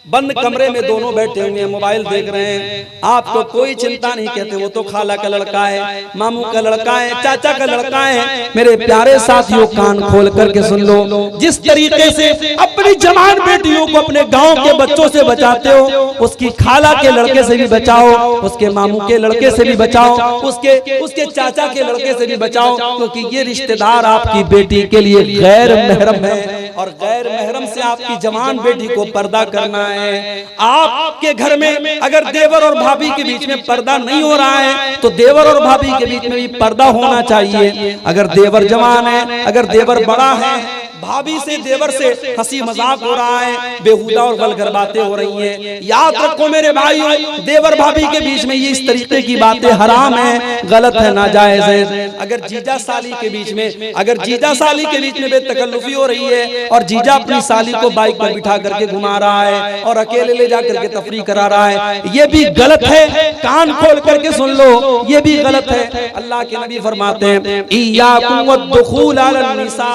बंद कमरे में दोनों बैठे हुए हैं, मोबाइल देख रहे हैं, आपको कोई चिंता नहीं, कहते वो तो खाला का लड़का है, मामू का लड़का है, चाचा का लड़का है। मेरे प्यारे साथियों, कान खोल करके सुन लो, जिस तरीके से अपनी जवान बेटियों को अपने गांव के बच्चों से बचाते हो, उसकी खाला के लड़के से भी बचाओ, उसके मामू के लड़के से भी बचाओ, उसके चाचा के लड़के से भी बचाओ, क्योंकि ये रिश्तेदार आपकी बेटी के लिए गैर महरम है। और गैर महरम से आपकी जवान बेटी को पर्दा करना है। आपके घर में अगर देवर और भाभी के बीच में पर्दा नहीं हो रहा है, तो देवर और भाभी के बीच में भी पर्दा होना चाहिए। अगर देवर जवान है, अगर देवर बड़ा है, भाभी से देवर से हंसी मजाक हो रहा है, बेहुदा और वल्गर बातें हो रही हैं, याद रखो मेरे भाइयों, देवर भाभी के बीच में ये इस तरीके की बातें हराम है, गलत है, नाजायज है। अगर जीजा साली के बीच में, अगर जीजा साली के बीच में बेतकल्लुफी हो रही है और जीजा अपनी साली को बाइक पर बिठा करके घुमा रहा है और अकेले ले जा करके तफरीह करा रहा है, ये भी गलत है। कान खोल करके सुन लो, ये भी गलत है। अल्लाह के नबी फरमाते हैं, इय्याकुम वद्दुखूल अलन निसा,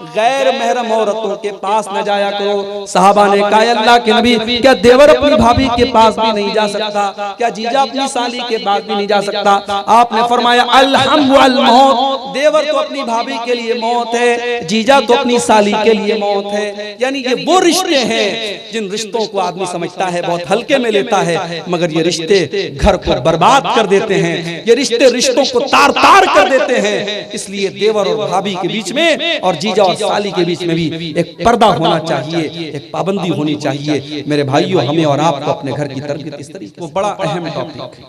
गैर महरम औरतों के पास न जाया करो। सहाबा ने कहा, अल्लाह के नबी, क्या देवर अपनी भाभी के पास भी नहीं जा सकता? क्या जीजा अपनी साली के पास भी नहीं जा सकता? आपने फरमाया, अलहम वल मौत, देवर तो अपनी भाभी के लिए मौत है, जीजा तो अपनी साली के लिए मौत है। यानी ये वो रिश्ते हैं जिन रिश्तों को आदमी समझता है, बहुत हल्के में लेता है, मगर ये रिश्ते घर को बर्बाद कर देते हैं, ये रिश्ते रिश्तों को तार तार कर देते हैं। इसलिए देवर और भाभी के बीच में और जीजा और साली के बीच में भी एक पर्दा होना चाहिए, एक पाबंदी होनी चाहिए। मेरे भाइयों, हमें और आपको अपने घर की तरबियत इस तरीके से, बड़ा अहम टॉपिक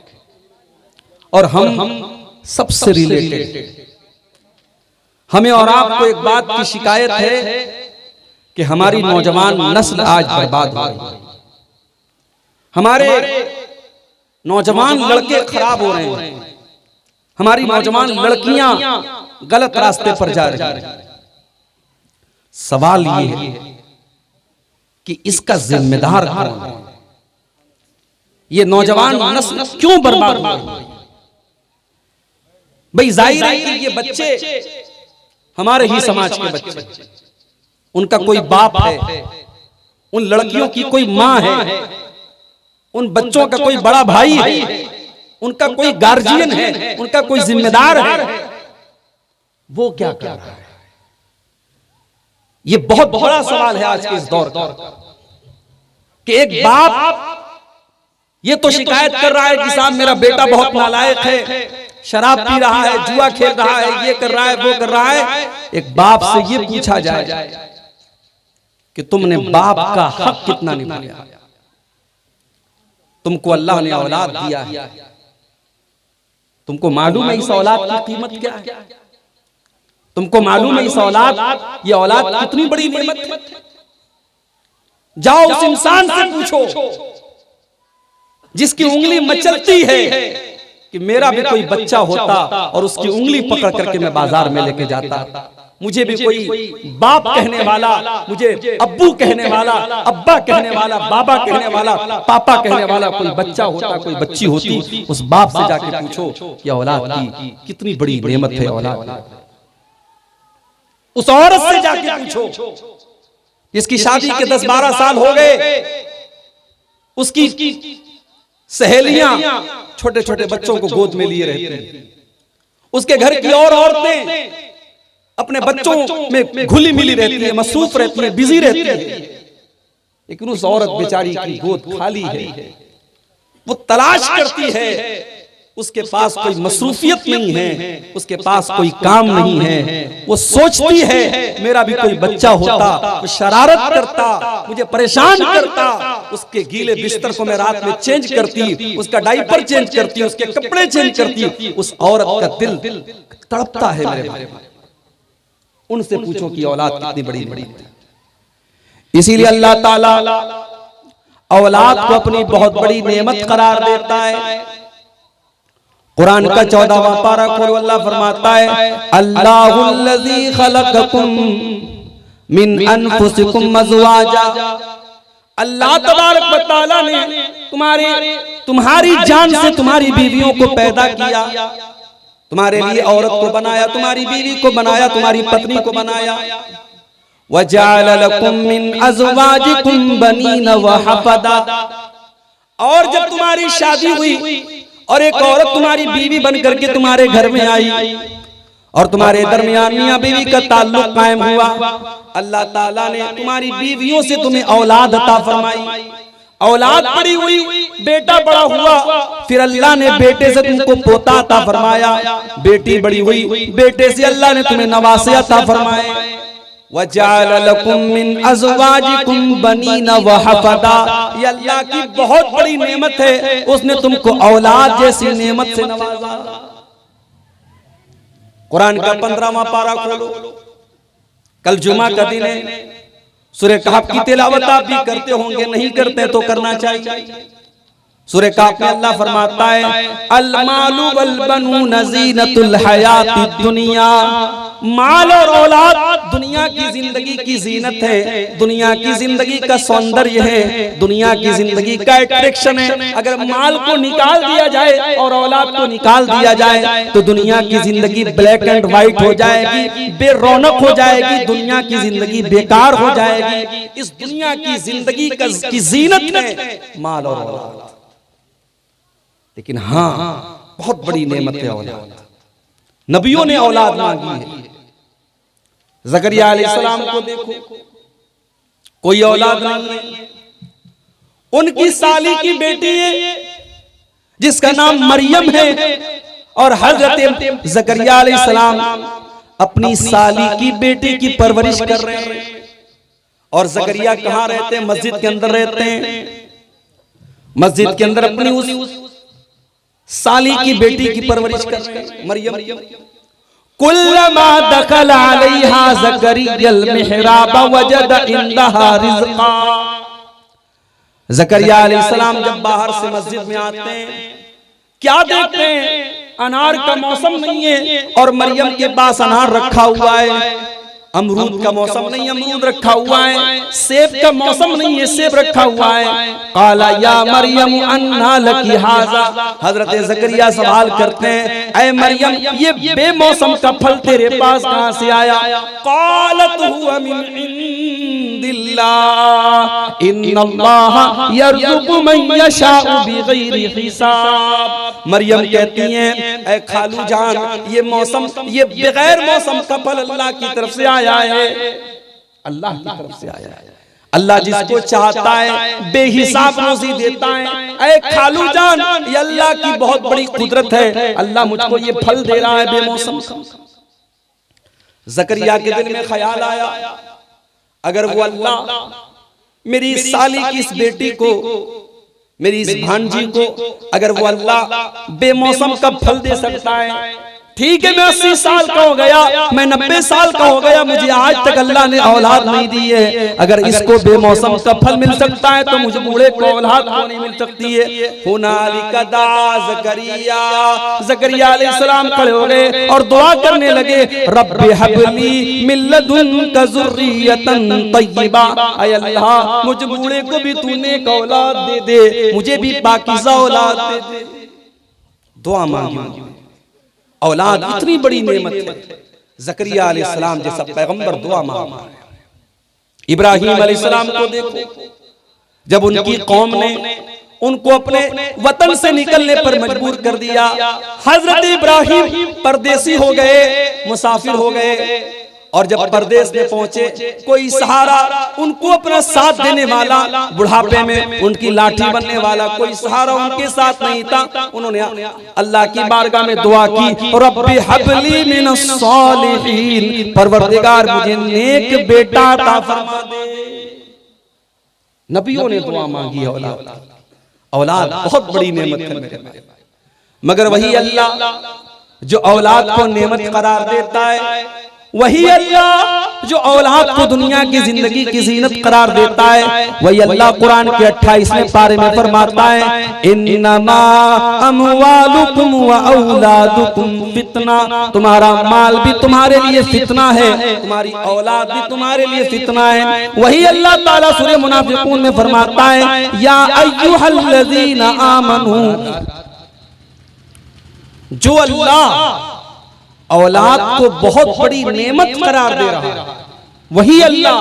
और हम सबसे रिलेटेड, हमें और आपको एक बात की शिकायत है कि हमारी नौजवान नस्ल आज बर्बाद हो रही है, हमारे नौजवान लड़के खराब हो रहे हैं, हमारी नौजवान लड़कियां गलत रास्ते पर जा रही हैं। सवाल ये है कि इसका जिम्मेदार कौन है? ये नौजवान नस्ल क्यों बर्बाद हो रही है? भाई जाहिर है कि ये बच्चे हमारे ही समाज के बच्चे, उनका कोई बाप है, उन लड़कियों की कोई माँ है, उन बच्चों का कोई बड़ा भाई है, उनका कोई गार्जियन है, उनका कोई जिम्मेदार है। वो क्या कर रहा है? ये बहुत बड़ा सवाल है आज के इस दौर का, कि एक बाप ये तो शिकायत कर रहा है कि साहब मेरा बेटा बहुत नालायक है, शराब पी रहा है, जुआ खेल रहा है, ये कर रहा है, वो कर रहा है। एक बाप से ये पूछा जाए कि तुमने बाप का हक कितना निभाया? तुमको अल्लाह ने औलाद दिया है, तुमको मालूम है इस औलाद की कीमत क्या है? तुमको मालूम है इस औलाद, ये औलाद कितनी बड़ी नेमत है? जाओ उस इंसान से पूछो जिसकी उंगली मचलती है कि मेरा भी कोई बच्चा होता और उसकी उंगली पकड़ करके मैं बाजार में लेके जाता, मुझे भी कोई बाप कहने वाला, मुझे अब्बू कहने वाला, अब्बा कहने वाला, बाबा कहने वाला, पापा कहने वाला कोई बच्चा होता, कोई बच्ची होती। उस बाप से जाके पूछो ये औलाद की कितनी बड़ी नेमत है औलाद। उस औरत से जाके पूछो जिसकी शादी के 10-12 साल हो गए, उसकी सहेलियां छोटे छोटे बच्चों को गोद में लिए रहती हैं, उसके घर की और औरतें अपने बच्चों में घुली मिली रहती है, मसरूफ रहती है, बिजी रहती है, लेकिन उस औरत बेचारी की गोद खाली है। वो तलाश करती है, उसके पास कोई मसरूफियत नहीं है, उसके पास कोई काम नहीं है। वो सोचती है मेरा भी कोई बच्चा होता, वो शरारत करता, मुझे परेशान करता, उसके गीले बिस्तर को मैं रात में चेंज करती, उसका डायपर चेंज करती, उसके कपड़े चेंज करती। उस औरत का दिल तड़पता है मेरे भाई। उनसे पूछो कि औलाद कितनी बड़ी बड़ी है। इसीलिए अल्लाह ताला औलाद को अपनी बहुत बड़ी नेमत करार देता है। कुरान का 14वां पारा खोलो, अल्लाह फरमाता है अल्लाहुल्लज़ी खलक़कुम मिन अनफुसिकुम अज़वाजा। अल्लाह तबारक व तआला ने तुम्हारी जान से तुम्हारी बीवियों को पैदा किया, तुम्हारे लिए औरत को बनाया, तुम्हारी बीवी को बनाया, तुम्हारी पत्नी को बनाया। वजअल लकुम मिन अज़वाजिकुम बनीना व हफ़दा। और जब तुम्हारी शादी हुई और एक औरत तुम्हारी बीवी बन करके तुम्हारे घर में आई और तुम्हारे दरमियान मियां बीवी का ताल्लुक कायम हुआ, अल्लाह ताला ने तुम्हारी बीवियों से तुम्हें औलाद अता फरमाई। औलाद बड़ी हुई, बेटा बड़ा हुआ, फिर अल्लाह ने बेटे से तुमको पोता अता फरमाया। बेटी बड़ी हुई, बेटे से अल्लाह ने तुम्हें नवासे अता फरमाए। वजअल लकुम मिन अज़वाजिकुम बनीना व हफ़दा। ये अल्लाह की बहुत बड़ी नेमत है, उसने तुमको औलाद जैसी नेमत से नवाजा। कुरान का 15वां पारा खोलो, कल जुमा का दिन है, सूरह कहफ की तिलावत आप भी करते होंगे, नहीं करते तो करना चाहिए। सूरह कहफ में अल्लाह फरमाता है अल मालु वल बनून ज़ीनतुल हयातिद दुनिया। माल और औलाद दुनिया की जिंदगी की जीनत है, दुनिया की जिंदगी का सौंदर्य है, दुनिया की जिंदगी का अट्रैक्शन है। अगर माल को निकाल दिया जाए और औलाद को निकाल दिया जाए तो दुनिया की जिंदगी ब्लैक एंड व्हाइट हो जाएगी, बेरौनक हो जाएगी, दुनिया की जिंदगी बेकार हो जाएगी। इस दुनिया की जिंदगी की जीनत है माल और औलाद। लेकिन हाँ, बहुत बड़ी नेमत है औलाद। नबियों ने औलाद मांगी है। ज़करिया अलैहिस्सलाम को देखो, कोई औलाद नहीं है, उनकी साली की बेटी है जिसका नाम मरियम है। और हजरत ज़करिया अलैहिस्सलाम अपनी साली की बेटी की परवरिश कर रहे हैं। और ज़करिया कहाँ रहते हैं? मस्जिद के अंदर रहते हैं। मस्जिद के अंदर अपनी उस साली की बेटी की परवरिश कर रहे हैं मरियम। कुल्लमा दखल अलैहा ज़करियल मिहराब वजद इंदहा रिज़्क़ा। ज़करिया अलैहिस्सलाम जब बाहर से मस्जिद में आते हैं, क्या देखते हैं? अनार का मौसम नहीं है और मरियम के पास अनार रखा हुआ है। अमरूद का मौसम नहीं, अमरूद रखा हुआ है। सेब का मौसम नहीं है, सेब रखा हुआ है। काला या मरियम अन्ना लकी हाज़ा। हजरत ज़करिया सवाल करते हैं, ऐ मरियम, ये बेमौसम का फल तेरे पास कहां से आया? कालत हुवा मिन इंदिल्लाह इन्नल्लाह यर्ज़ुक़ु मन यशाअ बिग़ैरि हिसाब। मरियम कहती हैं, ऐ खालू जान, ये मौसम, ये बगैर मौसम का फल अल्लाह की तरफ से आया है, अल्लाह की तरफ से आया है। अल्लाह जिसको चाहता है बेहिसाब रोज़ी देता है। ऐ खालू जान, ये अल्लाह की बहुत बड़ी कुदरत है, अल्लाह मुझको ये फल दे रहा है बेमौसम। ज़करिया के दिल में ख्याल आया, अगर वो अल्लाह मेरी साली की इस बेटी को, मेरी इस भांजी को, अगर वो अल्लाह बेमौसम का फल दे सकता है, ठीक है, मैं 80 साल का हो गया, मैं 90 साल का हो गया, मुझे आज तक अल्लाह ने औलाद नहीं दी है। अगर इसको बेमौसम का फल मिल सकता है तो मुझे बूढ़े को औलाद क्यों नहीं मिल सकती है? हुनालिका दा ज़करिया। ज़करिया अलैहिस्सलाम खड़े हो गए और दुआ करने लगे, रब्बि हबली मिन लदुनका ज़ुर्रियतन तय्यिबा। ऐ अल्लाह, मुझे बूढ़े को भी तूने एक औलाद दे दे, मुझे भी पाकीज़ा औलाद दे दे। दुआ मांगी। औलाद इतनी बड़ी नेमत है। ज़करिया अलैहिस्सलाम जैसा पैगंबर दुआ मांग रहा है। इब्राहीम अलैहिस्सलाम को देखो, जब उनकी कौम ने उनको अपने वतन से निकलने पर मजबूर कर दिया, हजरत इब्राहीम परदेसी हो गए, मुसाफिर हो गए। और जब परदेश में पहुंचे, कोई सहारा उनको अपना साथ देने वाला, बुढ़ापे में उनकी लाठी बनने वाला कोई सहारा उनके साथ नहीं था। उन्होंने अल्लाह की बारगाह में दुआ की, रब्बि हबली मिनस सालिहीन, परवरदिगार मुझे नेक बेटा अता फरमा दे। नबियों ने दुआ मांगी औलाद। औलाद बहुत बड़ी नेमत है मेरे भाई, मगर वही अल्लाह जो औलाद को नेमत करार देता है, वही अल्लाह जो औलाद को दुनिया की जिंदगी की जीनत करार देता है, वही अल्लाह कुरान के 28वें पारे में फरमाता है, इन्नमा अमवालुकुम व औलादुकुम फितना। तुम्हारा माल भी तुम्हारे लिए फितना है, तुम्हारी औलाद भी तुम्हारे लिए फितना है। वही अल्लाह ताला सूरह मुनाफिकून में फरमाता है, या अय्युहल्लज़ीना आमनू, जो अल्लाह औलाद को बहुत बड़ी नेमत करार दे रहा है, वही अल्लाह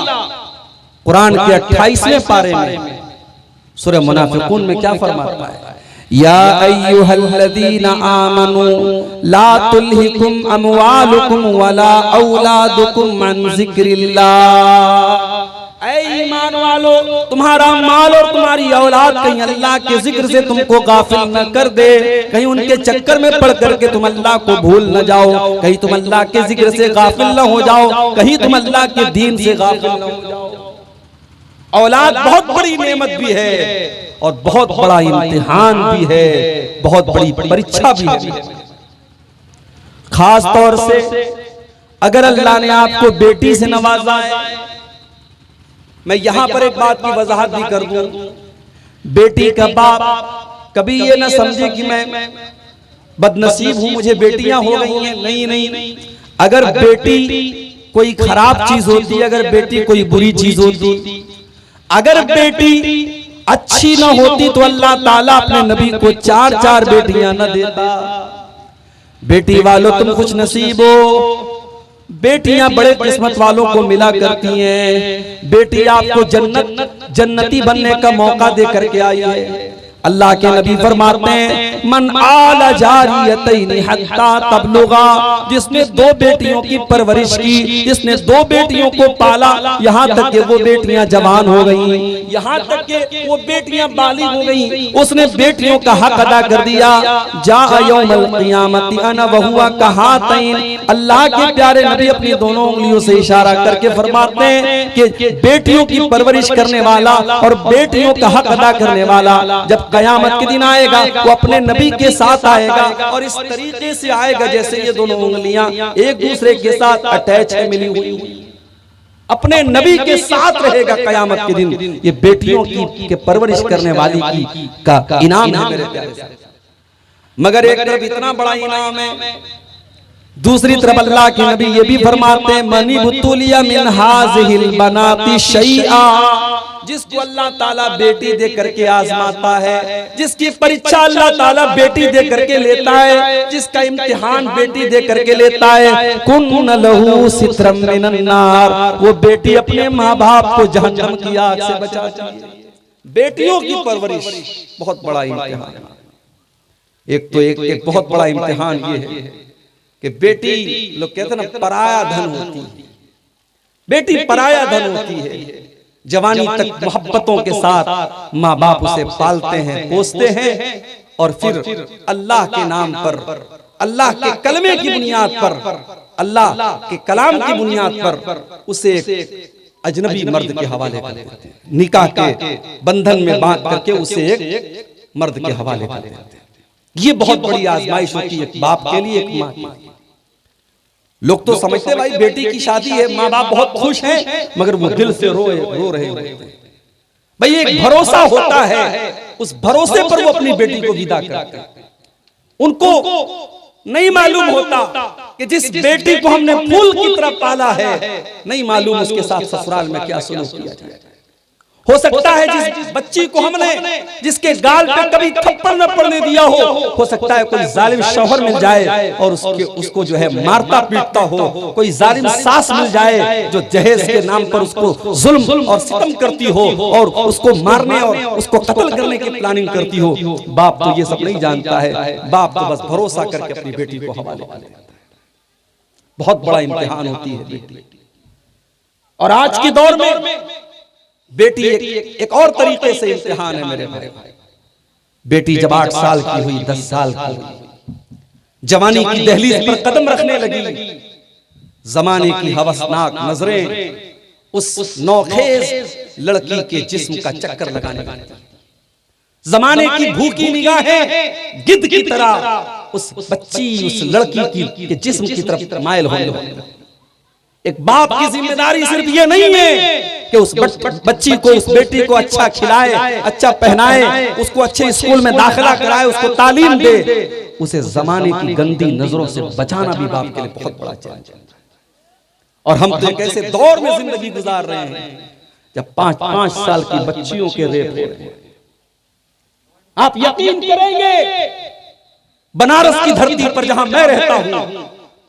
कुरान के 28वें पारे में सूरह मुनाफिकून में क्या फरमाता है, या अय्युहल्लज़ीना आमनू ला तुल्हिकुम अमवालुकुम वला औलादुकुम अन ज़िक्रिल्लाह। ऐ ईमान वालो, तुम्हारा माल और तुम्हारी औलाद कहीं अल्लाह के जिक्र से तुमको गाफिल न कर दे, कहीं उनके चक्कर में पड़ करके तुम अल्लाह को भूल न जाओ, कहीं तुम अल्लाह के जिक्र से गाफिल न हो जाओ, कहीं तुम अल्लाह के दीन से गाफिल न हो जाओ। औलाद बहुत बड़ी नेमत भी है और बहुत बड़ा इम्तिहान भी है, बहुत बड़ी परीक्षा भी है। खास तौर से अगर अल्लाह ने आपको बेटी से नवाजा है, मैं यहां पर एक बात की वजाहत भी कर दूं, बेटी का बाप कभी ये ना समझे कि मैं बदनसीब हूं, मुझे बेटियां हो गई हैं। नहीं नहीं, अगर बेटी कोई खराब चीज होती, अगर बेटी कोई बुरी चीज होती, अगर बेटी अच्छी ना होती तो अल्लाह ताला अपने नबी को 4 बेटियां न देता। बेटी वालों तुम खुश नसीब हो, बेटियां बड़े किस्मत वालों को मिला करती हैं। बेटी आपको जन्नती बनने का मौका दे करके आई है। अल्लाह के नबी फरमाते हैं, मन आला जारियतैनि हत्ता तबलुगा, जिसने 2 बेटियों की परवरिश की, जिसने 2 बेटियों को पाला, यहाँ तक कि वो बेटियां जवान हो गई, यहाँ तक कि वो बेटियां बालिग हो गई, उसने बेटियों का हक अदा कर दिया। जा यौमल क़ियामति अना व हुवा कहातैन। अल्लाह के प्यारे नबी अपनी दोनों उंगलियों से इशारा करके फरमाते हैं कि बेटियों की परवरिश करने वाला और बेटियों का हक अदा करने वाला जब कयामत के दिन आएगा वो अपने नबी के साथ आएगा और इस तरीके से आएगा जैसे ये दोनों उंगलियां एक दूसरे के साथ अटैच है, मिली हुई, अपने नबी के साथ रहेगा कयामत के दिन। ये बेटियों की परवरिश करने वाली का इनाम है मेरे प्यारे। मगर एक तरफ इतना बड़ा इनाम है, दूसरी तरफ अल्लाह के नबी ये भी फरमाते हैं, मनी बुतुलिया मिन हाज़िहिल बनाती शैआ, जिसको अल्लाह ताला बेटी दे करके आजमाता है, जिसकी परीक्षा अल्लाह ताला बेटी दे करके लेता है, जिसका इम्तिहान बेटी दे करके लेता है, कुन लहू सित्रम मिनन नार, वो बेटी अपने माँ बाप को जहन्नम की आग से बचाती है। बेटियों की परवरिश बहुत बड़ा इम्तिहान है। एक बहुत बड़ा इम्तिहान ये है कि बेटी, लोग कहते हैं ना पराया धन होती है, बेटी पराया धन होती है। जवानी तक मोहब्बतों के साथ माँ बाप उसे पालते हैं, पोसते हैं और फिर अल्लाह के नाम पर, अल्लाह के कलमे की बुनियाद पर, अल्लाह के कलाम की बुनियाद पर उसे अजनबी मर्द के हवाले कर देते हैं, निकाह के बंधन में बांध करके उसे एक मर्द के हवाले कर देते हैं। ये बहुत बड़ी आजमाइश होती है एक बाप के लिए, एक माँ के लिए। लोग तो समझते भाई बेटी की शादी है, माँ बाप बहुत खुश हैं, मगर वो दिल से रो रहे होते हैं। भाई एक भरोसा होता है, उस भरोसे पर वो अपनी बेटी को विदा करते हैं। उनको नहीं मालूम होता कि जिस बेटी को हमने फूल की तरह पाला है, नहीं मालूम उसके साथ ससुराल में क्या सलूक किया जाए। हो सकता है जिस बच्ची को हमने, जिसके गाल पे कभी थप्पड़ न पड़ने दिया हो सकता है कोई जालिम शौहर मिल जाए और उसको जो है मारता पीटता हो, कोई जालिम सास मिल जाए जो जहेज के नाम पर उसको जुल्म और सितम करती हो और उसको मारने और उसको कत्ल करने की प्लानिंग करती हो। बाप तो ये सब नहीं जानता है, बाप तो बस भरोसा करके अपनी बेटी को हवाले कर देता है। बहुत बड़ा इम्तिहान होती है बेटी। और आज के दौर में बेटी एक और तरीके से इम्तिहान है मेरे भाई। बेटी जब 8 साल की हुई, 10 साल की हुई, जवानी की दहलीज पर कदम रखने लगी, जमाने की हवसनाक नजरें उस नौखेज लड़की के जिस्म का चक्कर लगाने लगी, जमाने की भूखी निगाहें गिद्ध की तरह उस बच्ची, उस लड़की के जिस्म की तरफ मायल होने लगी। एक बाप की जिम्मेदारी सिर्फ ये नहीं है कि उस बच्ची को, उस बेटी को अच्छा खिलाए, अच्छा पहनाए, उसको अच्छे स्कूल में दाखिला कराए, उसको तालीम दे, उसे जमाने की गंदी नजरों से बचाना भी बाप के लिए बहुत बड़ा चैलेंज है। और हम तो एक ऐसे दौर में जिंदगी गुजार रहे हैं जब 5-5 साल की बच्चियों के रेप हो रहे हैं। आप यकीन करेंगे, बनारस की धरती पर जहां मैं रहता हूं,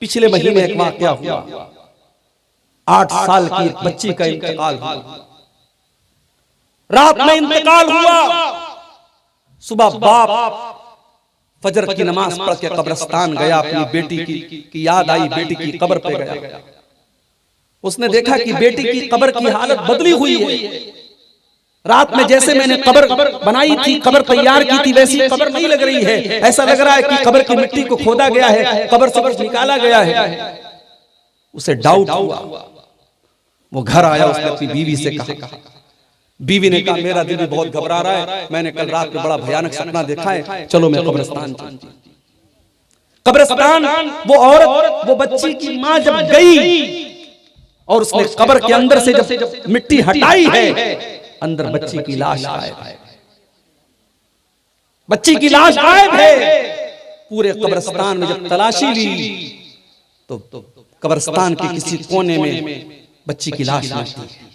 पिछले महीने एक वाकया हुआ। 8 साल की एक बच्ची का इंतकाल हुआ। रात में इंतकाल हुआ, सुबह बाप फजर की नमाज पढ़ के कब्रिस्तान गया, अपनी बेटी की याद आई, बेटी की कब्र पे गया। उसने देखा कि बेटी की कब्र की हालत बदली हुई है। रात में जैसे मैंने कब्र बनाई थी, कब्र तैयार की थी, वैसी कब्र नहीं लग रही है। ऐसा लग रहा है कि कब्र की मिट्टी को खोदा गया है, कब्र से कुछ निकाला गया है। उसे डाउट हुआ, वो घर आया, उसने अपनी बीवी से कहा। बीवी ने कहा मेरा दिल भी बहुत घबरा रहा है, मैंने कल रात में बड़ा भयानक सपना देखा है, चलो मैं कब्रिस्तान चलती। कब्रिस्तान वो औरत, वो बच्ची की मां जब गई और उसने कब्र के अंदर से जब मिट्टी हटाई है, अंदर बच्ची की लाश गायब है। बच्ची की लाश गायब है। पूरे कब्रिस्तान में जब तलाशी ली तो कब्रिस्तान के किसी कोने में बच्ची की लाश मिलती है।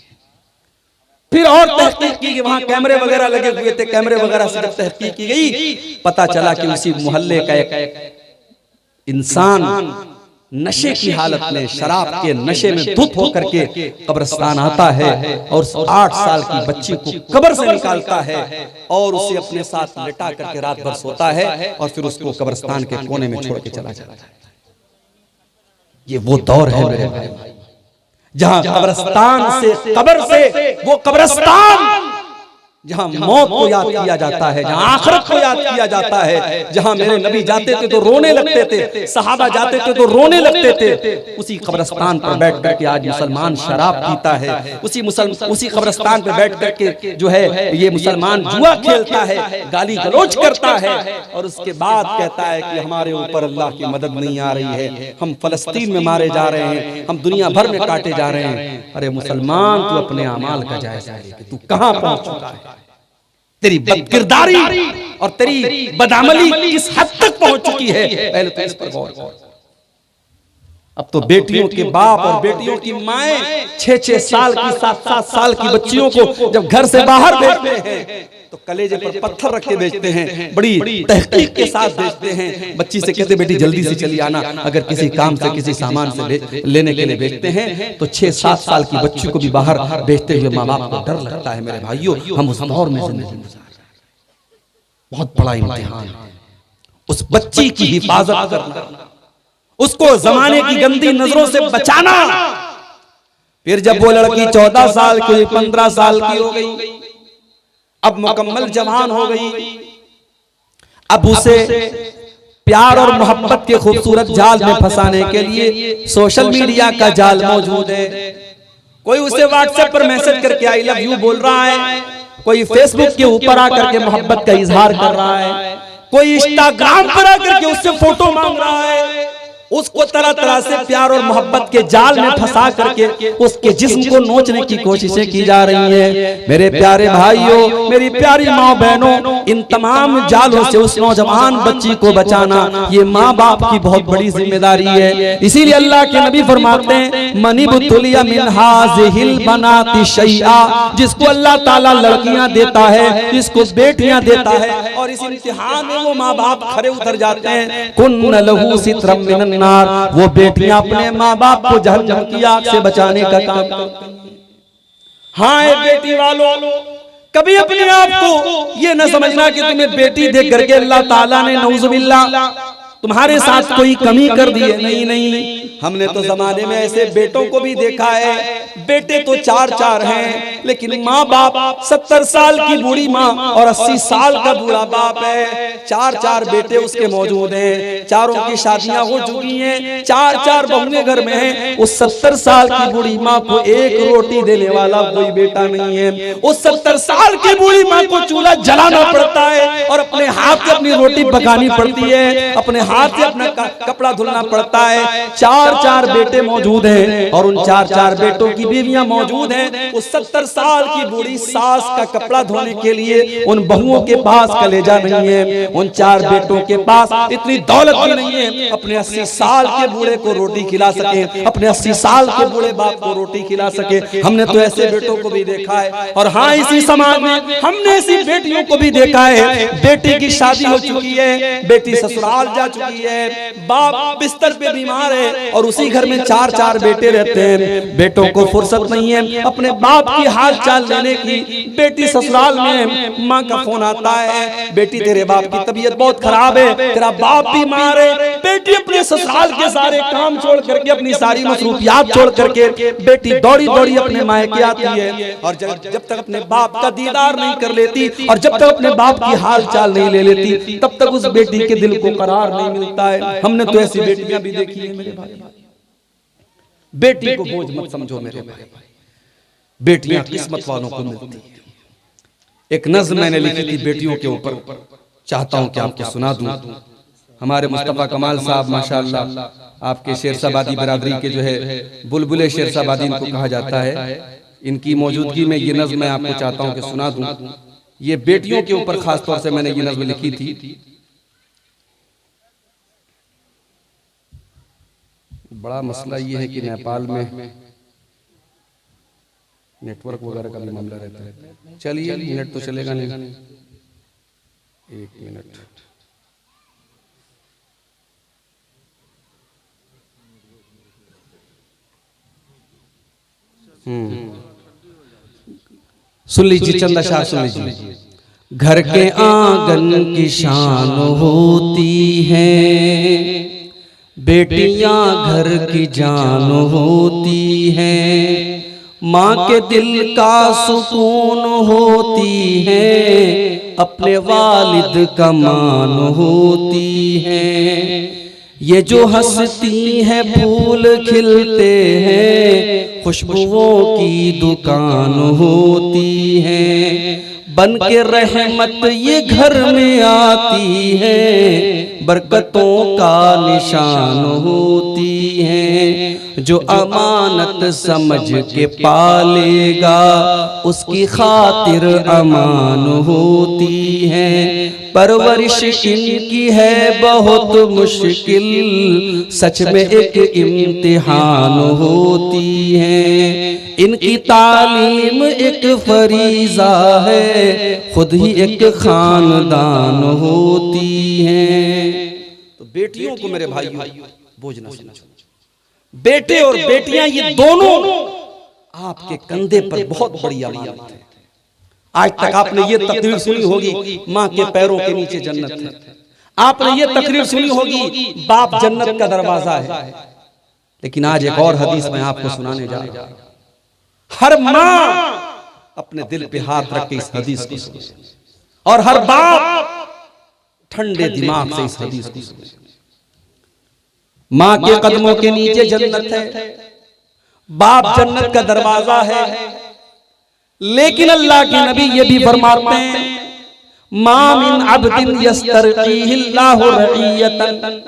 फिर और तहकीक की, वहां कैमरे वगैरह लगे हुए थे, कैमरे वगैरह से जब तहकीक की गई, पता चला कि उसी मोहल्ले का एक इंसान नशे की हालत में, शराब के नशे में धुत होकर के कब्रिस्तान आता है और 8 साल की बच्ची को कब्र से निकालता है और उसे अपने साथ लिटा करके रात भर सोता है और फिर उसको कब्रिस्तान के कोने में छोड़ के चला जाता है। ये वो दौर है मेरे भाई, जहां कब्रिस्तान से, कब्र से वो कब्रिस्तान, जहां मौत को याद किया जाता है, जहां आखिरत को याद किया जाता है, जहां मेरे नबी जाते थे तो रोने लगते थे, सहाबा जाते थे तो रोने लगते थे, उसी कब्रिस्तान पर बैठ करके आज मुसलमान शराब पीता है। उसी कब्रिस्तान पर बैठ करके जो है ये मुसलमान जुआ खेलता है, गाली गलौज करता है और उसके बाद कहता है कि हमारे ऊपर अल्लाह की मदद नहीं आ रही है, हम फलस्तीन में मारे जा रहे हैं, हम दुनिया भर में काटे जा रहे हैं। अरे मुसलमान, तू अपने अमाल का जायजा ले कि तू कहां पहुंच चुका है, तेरी बदकिरदारी और तेरी बदामली किस हद तक पहुंच चुकी है, पहले तो इस पर गौर कर। अब तो बेटियों के बाप और बेटियों की माएं 6-6 साल की, 7-7 साल की बच्चियों को जब घर से बाहर भेजते हैं तो कलेजे पर पत्थर रख के भेजते हैं, बड़ी तहकीक के साथ भेजते हैं। बच्ची से कहते बेटी जल्दी से चली आना, अगर किसी काम से, किसी सामान से लेने के लिए भेजते हैं तो 6-7 साल की बच्ची को भी बाहर भेजते हुए माँ बाप को डर लगता है। मेरे भाइयों, हम उस दौर में जिंदगी गुजार रहे हैं, बहुत बड़ा इम्तिहान है उस बच्ची की हिफाजत करना, उसको जमाने की गंदी नजरों से बचाना। फिर जब वो लड़की 14 साल की, 15 साल की हो गई, अब मुकम्मल जवान हो गई, अब उसे प्यार और मोहब्बत के खूबसूरत जाल में फंसाने के लिए सोशल मीडिया का जाल मौजूद है। कोई उसे व्हाट्सएप पर मैसेज करके आई लव यू बोल रहा है, कोई फेसबुक के ऊपर आकर के मोहब्बत का इजहार कर रहा है, कोई इंस्टाग्राम पर आकर के उससे फोटो मांग रहा है, उसको तरह तरह से प्यार और मोहब्बत के जाल में फंसा करके उसके जिस्म को नोचने की कोशिशें की जा रही हैं। मेरे प्यारे भाइयों, मेरी प्यारी माँ बहनों, इन तमाम जालों से उस नौजवान बच्ची को बचाना ये माँ बाप की बहुत बड़ी जिम्मेदारी है। इसीलिए अल्लाह के नबी फरमाते हैं मनिबतुलिया मिन हाज़िहिल बनाति शैआ, जिसको अल्लाह ताला लड़कियां देता है, जिसको बेटियां देता है और इस इम्तिहान में वो माँ बाप खड़े उतर जाते हैं, कुन्न लहू सित्रम मिनन नार, वो बेटियां अपने माँ बाप को जहन्नम की आग से बचाने का काम करती हैं। हाँ बेटी वालों, कभी अपने आप को ये न समझना कि तुम्हें बेटी देख करके अल्लाह ताला ने नऊजुबिल्लाह तुम्हारे साथ कोई कमी कर दी है। नहीं नहीं, हमने तो जमाने में ऐसे बेटों को भी देखा है, बेटे तो 4-4 हैं लेकिन माँ बाप 70 साल की बूढ़ी माँ और 80 साल का बूढ़ा बाप है, 4-4 बेटे उसके मौजूद हैं, चारों की शादियां हो चुकी हैं, 4-4 बहुएं घर में हैं। उस 70 साल की बूढ़ी माँ को एक रोटी देने वाला कोई बेटा नहीं है। उस 70 साल की बूढ़ी माँ को चूल्हा जलाना पड़ता है और अपने हाथ से अपनी रोटी पकानी पड़ती है, अपने हाथ से अपना कपड़ा धुलना पड़ता है। 4-4 बेटे मौजूद हैं और उन 4-4 बेटों की बीवियां मौजूद हैं। उस 70 साल की बूढ़ी सास का कपड़ा धोने के लिए उन बहुओं के पास कलेजा नहीं है, उन 4 बेटों के पास इतनी दौलत भी नहीं है अपने 80 साल के बूढ़े को रोटी खिला सके, अपने 80 साल के बूढ़े बाप को रोटी खिला सके। हमने तो ऐसे बेटों को भी देखा है। और हाँ, इसी समाज में हमने ऐसी बेटियों को भी देखा है, बेटी की शादी हो चुकी है, बेटी ससुराल जा चुकी है, बाप बिस्तर पे बीमार है और उसी घर में 4-4 बेटे रहते हैं। बेटों को फुर्सत नहीं है अपने बाप की हाल चाल लेने की। बेटी ससुराल में माँ का फोन आता है, बेटी तेरे बाप की तबीयत बहुत खराब है, तेरा बाप बीमार है। बेटी अपने ससुराल के सारे काम छोड़ करके, अपनी सारी मसरूफियात छोड़ करके बेटी दौड़ी दौड़ी अपने मायके आती है। और जब तक अपने बाप का दीदार नहीं कर लेती और जब तक अपने बाप की हाल चाल नहीं ले लेती, तब तक उस बेटी के दिल को करार नहीं मिलता है। हमने तो ऐसी बेटियां भी देखी है मेरे भाई। बेटी को बोझ मत समझो मेरे भाई, बेटियां किस्मत वालों को मिलती है। एक नज़्म मैंने लिखी थी बेटियों के ऊपर, चाहता हूं कि आपको सुना दूं। हमारे मुस्तफा कमाल साहब माशाअल्लाह आपके शेरशाबादी बरादरी के जो है बुलबुले शेरशाबादी इनको कहा जाता है, इनकी मौजूदगी में ये नज़्म मैं आपको चाहता हूं कि सुना दूं। ये बेटियों के ऊपर खास तौर से मैंने ये नज़्म लिखी थी। बड़ा मसला ये है कि नेपाल में नेटवर्क वगैरह का भी मामला रहता है। चलिए मिनट तो चलेगा नहीं, 1 मिनट। सुन लीजिए, चंदा शाह सुन लीजिए। घर के आंगन की शान होती है, बेटियां घर की जान होती हैं। माँ के दिल का सुकून होती है, अपने वालिद का मान होती है। ये जो हंसती है फूल खिलते हैं, खुशबुओं की दुकान होती है। बन के रहमत ये घर में आती है, बरकतों का निशान होती है। जो अमानत समझ के पालेगा, उसकी खातिर अमान होती है। परवरिश इनकी है बहुत मुश्किल, सच में एक इम्तिहान होती है। इनकी तालीम एक फरीज़ा है, खुद ही एक खानदान होती है। तो बेटियों को मेरे भाइयों बोझ न समझो। बेटे और बेटियां ये दोनों आपके कंधे पर बहुत बड़ी अमानत है। आज तक आपने ये तकरीर सुनी होगी, माँ के पैरों के नीचे जन्नत है। आपने ये तकरीर सुनी होगी, बाप जन्नत का दरवाजा है। लेकिन आज एक और हदीस मैं आपको सुनाने जा रहा हूं। हर माँ अपने दिल पे हाथ रख के इस हदीस को सुने, और हर बाप ठंडे दिमाग से इस हदीस को सुने। माँ के कदमों के नीचे जन्नत है, बाप जन्नत का दरवाजा है। लेकिन अल्लाह के नबी ये भी फरमाते हैं, मा मिन अब्दिन यस्तरकीहिल्लाहु रईयतन,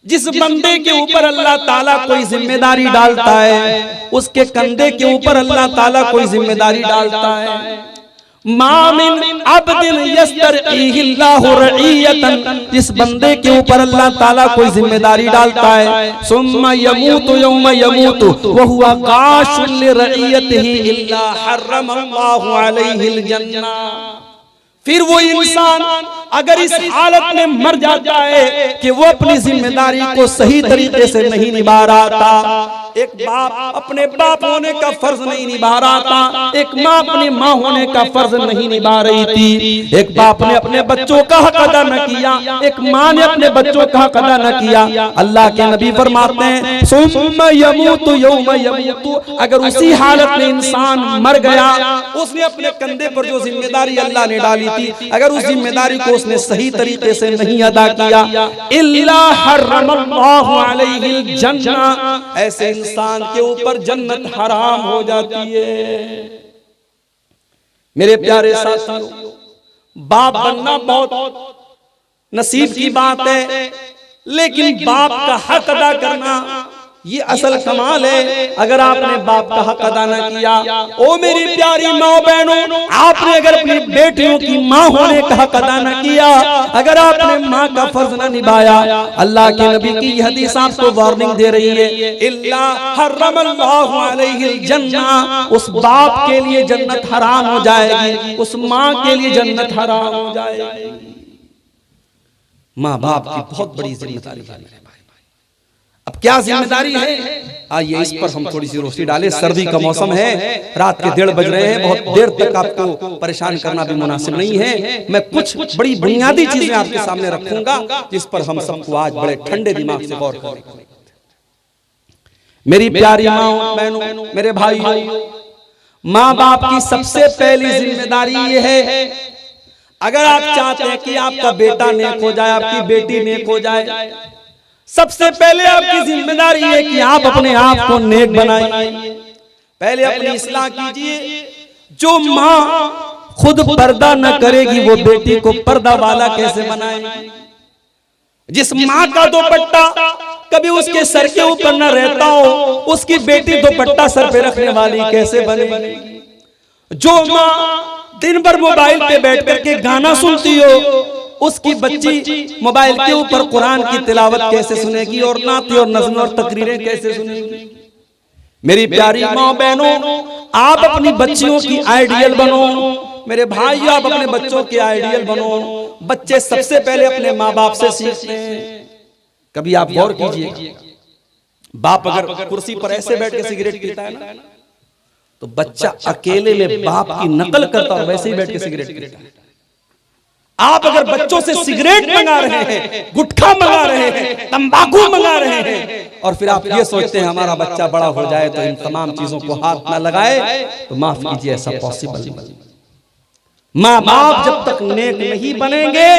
जिस बंदे के ऊपर अल्लाह ताला कोई जिम्मेदारी डालता है, उसके कंधे के ऊपर अल्लाह ताला कोई जिम्मेदारी डालता है। मा मिन अब्दिन यस्तरकीहिल्लाहु रईयतन, जिस बंदे के ऊपर अल्लाह ताला कोई जिम्मेदारी डालता है, सुम्मा यमूतु यौम यमूतु व हुवा काशुन लिरईयतिही इल्ला हर्रमल्लाहु अलैहिल जन्ना। फिर वो इंसान अगर इस हालत में मर जाता है कि वो अपनी जिम्मेदारी को सही तरीके से नहीं निभा रहा था, एक बाप अपने बाप होने का फर्ज नहीं निभा रहा था, एक माँ अपनी माँ होने का फर्ज नहीं निभा रही थी, एक बाप ने अपने बच्चों का हक अदा न किया, एक माँ ने अपने बच्चों का हक अदा न किया। अल्लाह के नबी फरमाते हैं, सुम्मा यमूतु यौम यमूतु, अगर उसी हालत में इंसान मर गया, उसने अपने कंधे पर जो जिम्मेदारी अल्लाह ने डाली थी, अगर उस जिम्मेदारी को उसने सही तरीके से नहीं अदा किया, इल्ला हर्रमल्लाहु अलैहिल जन्ना, ऐसे इंसान के ऊपर जन्नत हराम हो जाती है। मेरे प्यारे साथियों, बाप बनना बहुत नसीब की बात है, लेकिन बाप का हक अदा करना ये असल कमाल है। अगर आपने बाप का हक अदा न किया, ओ मेरी प्यारी माँ बहनों, आपने अगर अपनी बेटियों की माँ होने का हक अदा न किया, अगर आपने माँ का फर्ज न निभाया, अल्लाह के नबी की हदीस आपको वार्निंग दे रही है, इल्ला हर्रमल्लाहु अलैहिल जन्ना, उस बाप के लिए जन्नत हराम हो जाएगी, उस माँ के लिए जन्नत हराम हो जाएगी। माँ बाप की बहुत बड़ी जिम्मेदारी है। अब क्या जिम्मेदारी है, आइए इस पर हम थोड़ी सी रोशनी डालें। सर्दी का मौसम है, रात के 1:30 बज रहे हैं, बहुत देर तक आपको परेशान करना भी मुनासिब नहीं है। मैं कुछ बड़ी बुनियादी चीजें आपके सामने रखूंगा जिस पर हम सबको आज बड़े ठंडे दिमाग से गौर करें। मेरी प्यारी माँ बहनों, मेरे भाई, माँ बाप की सबसे पहली जिम्मेदारी ये है, अगर आप चाहते हैं कि आपका बेटा नेक हो जाए, आपकी बेटी नेक हो जाए, सबसे पहले आपकी जिम्मेदारी है कि आप अपने आप को नेक बनाइए। पहले अपनी इस्लाह कीजिए। जो माँ खुद पर्दा न करेगी वो बेटी को पर्दा वाला कैसे बनाएगी? जिस माँ का दुपट्टा कभी उसके सर के ऊपर न रहता हो, उसकी बेटी दुपट्टा सर पे रखने वाली कैसे बनेगी? जो माँ दिन भर मोबाइल पे बैठ करके गाना सुनती हो, उसकी बच्ची मोबाइल के ऊपर कुरान की तिलावत कैसे सुनेगी और नाते और नज़्म और तकरीरें कैसे सुनेगी? मेरी प्यारी माँ बहनों, आप अपनी बच्चियों की आइडियल बनो। मेरे भाई, आप अपने बच्चों के आइडियल बनो। बच्चे सबसे पहले अपने माँ बाप से सीखते हैं। कभी आप गौर कीजिए, बाप अगर कुर्सी पर ऐसे बैठ के सिगरेट पीता है ना, तो बच्चा अकेले में बाप की नकल करता और वैसे ही बैठ के सिगरेट पीता है। आप अगर बच्चों से सिगरेट मंगा रहे हैं, गुटखा मंगा रहे हैं, तंबाकू मंगा रहे हैं, और फिर आप ये सोचते हैं हमारा बच्चा बड़ा हो जाए तो इन तमाम चीजों को हाथ ना लगाए, तो माफ कीजिए, ऐसा पॉसिबल नहीं। माँ बाप जब तक नेक नहीं बनेंगे,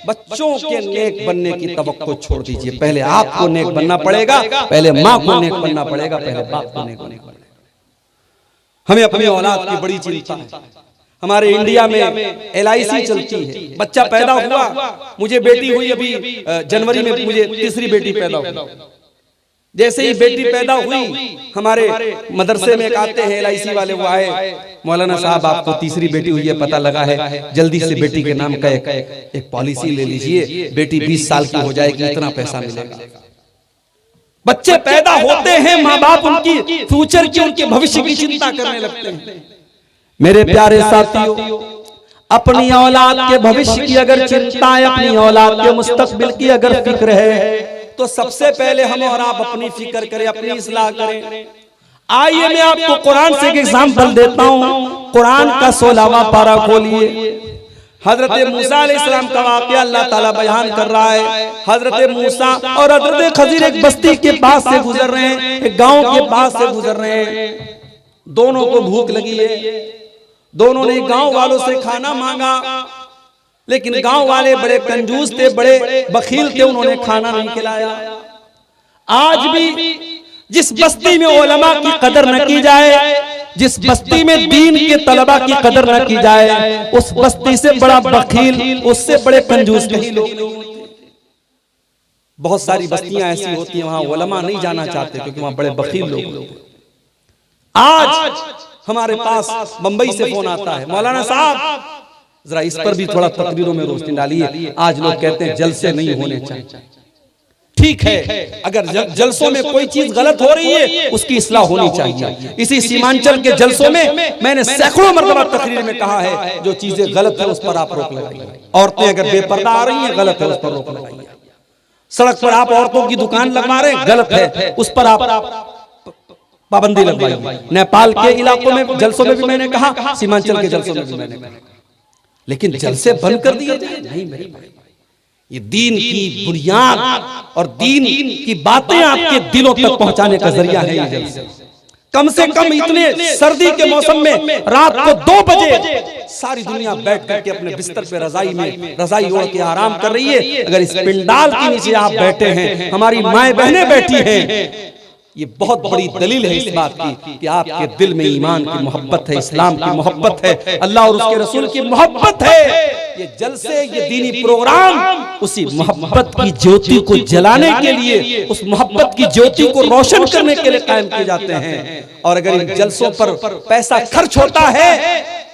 बच्चों के नेक बनने की तवक्को छोड़ दीजिए। पहले आपको नेक बनना पड़ेगा, पहले माँ को नेक बनना पड़ेगा, पहले बाप को नेक बनना पड़ेगा। हमें अपनी औलाद की बड़ी चिंता है। हमारे इंडिया में LIC चलती है। बच्चा पैदा हुआ, मुझे बेटी हुई अभी जनवरी में, मुझे तीसरी बेटी पैदा हुई। जैसे ही बेटी पैदा हुई, हमारे मदरसे में एक आते हैं LIC वाले, वो आए, मौलाना साहब आपको तीसरी बेटी हुई है, पता लगा है, जल्दी से बेटी के नाम का एक पॉलिसी ले लीजिए, बेटी 20 साल की हो जाएगी, इतना पैसा मिलेगा। बच्चे पैदा होते हैं, माँ बाप उनकी फ्यूचर की, उनके भविष्य की चिंता करने लगते हैं। मेरे प्यारे साथियों, अपनी औलाद के भविष्य की अगर चिंता है, अपनी औलाद के मुस्तकबिल की अगर फिक्र है, तो सबसे पहले हम और आप अपनी फिक्र करें, अपनी इस्लाह करें। आइए मैं आपको कुरान से एक एग्जाम्पल देता हूँ। कुरान का 16वां पारा खोलिए। हजरत मूसा अलैहिस्सलाम का वाक़या अल्लाह ताला बयान कर रहा है। हजरत मूसा और हजरत खजीर एक बस्ती के पास से गुजर रहे हैं, एक गांव के पास से गुजर रहे हैं। दोनों को भूख लगी है। दोनों ने गांव वालों से खाना मांगा, लेकिन गांव वाले बड़े कंजूस थे, बड़े बखील थे, उन्होंने खाना नहीं खिलाया। आज भी जिस बस्ती में उलमा की कदर न की जाए, जिस बस्ती में दीन के तलबा की कदर न की जाए, उस बस्ती से बड़ा बखील, उससे बड़े कंजूस कहीं लोग नहीं होते। बहुत सारी बस्तियां ऐसी होती हैं वहां उलमा नहीं जाना चाहते क्योंकि वहां बड़े बखील लोग होते हैं। आज हमारे पास बंबई से फोन आता है, मौलाना साहब जरा इस पर भी थोड़ा तकरीरों में रोशनी डालिए। आज लोग कहते हैं जलसे नहीं होने चाहिए। ठीक है, अगर जलसों में कोई चीज गलत हो रही है, उसकी इस्लाह होनी चाहिए। इसी सीमांचल के जलसों में मैंने सैकड़ों मरतबा तकरीर में कहा है, जो चीजें गलत है उस पर आप रोक लगाइए। औरतें अगर बेपर्दा आ रही हैं, गलत है, उस पर रोक लगाइए। सड़क पर आप औरतों की दुकान लगवा रहे हैं, गलत है, उस पर आप पाबंदी लगवाइए। नेपाल के इलाकों में जलसों में भी मैंने कहा, सीमांचल के जलसों में भी मैंने कहा, लेकिन जलसे बंद कर दिए जाए नहीं। मेरे भाई, ये दीन की बुनियाद और दीन की बातें आपके दिलों तक पहुंचाने का जरिया है ये जलसे। कम से कम इतने सर्दी के मौसम में रात को 2 बजे सारी दुनिया बैठ करके अपने बिस्तर पे रजाई ओढ़ के आराम कर रही है। अगर इस पिंडाल के नीचे आप बैठे हैं, हमारी माएं बहनें बैठी हैं, ये बहुत बड़ी दलील है इस बात की कि आपके दिल में ईमान की मोहब्बत है, इस्लाम की मोहब्बत है, अल्लाह और उसके रसूल की मोहब्बत है। ये जलसे, ये दीनी प्रोग्राम उसी मोहब्बत की ज्योति को जलाने के लिए, उस मोहब्बत की ज्योति को रोशन करने के लिए कायम किए जाते हैं। और अगर इन जलसों पर पैसा खर्च होता है,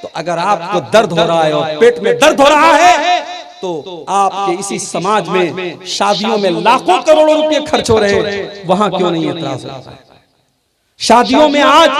तो अगर आपको दर्द हो रहा है और पेट में दर्द हो रहा है, तो आपके इसी समाज में शादियों में लाखों करोड़ों रुपए खर्च हो रहे हैं, वहां क्यों नहीं एतराज होता है? शादियों में आज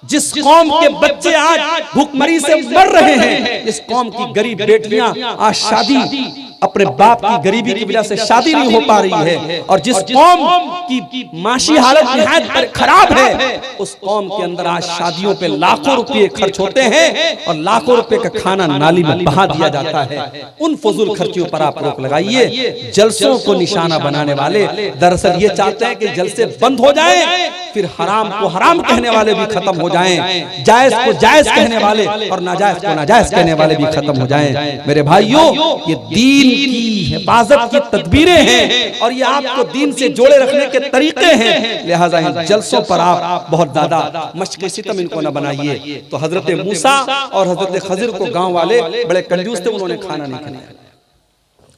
जिस कौम के बच्चे आज भूखमरी से मर रहे हैं, जिस कौम की गरीब बेटियां आज शादी अपने बाप की गरीबी की वजह से शादी नहीं हो पा रही है और जिस कौम की माशी हालत निहायत खराब है, उस कौम के अंदर आज शादियों पे लाखों रुपए खर्च होते हैं और लाखों रुपए का खाना नाली में बहा दिया जाता है। उन फजूल खर्चियों पर आप रोक लगाइए। जलसों को निशाना बनाने वाले दरअसल ये चाहते हैं कि जलसे बंद हो जाएं, फिर हराम को हराम कहने वाले भी खत्म हो जाएं, जायज को जायज कहने वाले और नाजायज को नाजायज कहने वाले भी खत्म हो जाएं। मेरे भाइयों, ये दीन की हिफाजत की तदबीरें हैं और ये आपको दीन से जोड़े रखने के तरीके हैं। लिहाजा इन जलसों पर आप बहुत ज्यादा मशक़ सितम इनको न बनाइए। तो हजरत मूसा और हजरत खजिर को गांव वाले बड़े कंजूस थे, उन्होंने खाना नहीं खिलाया।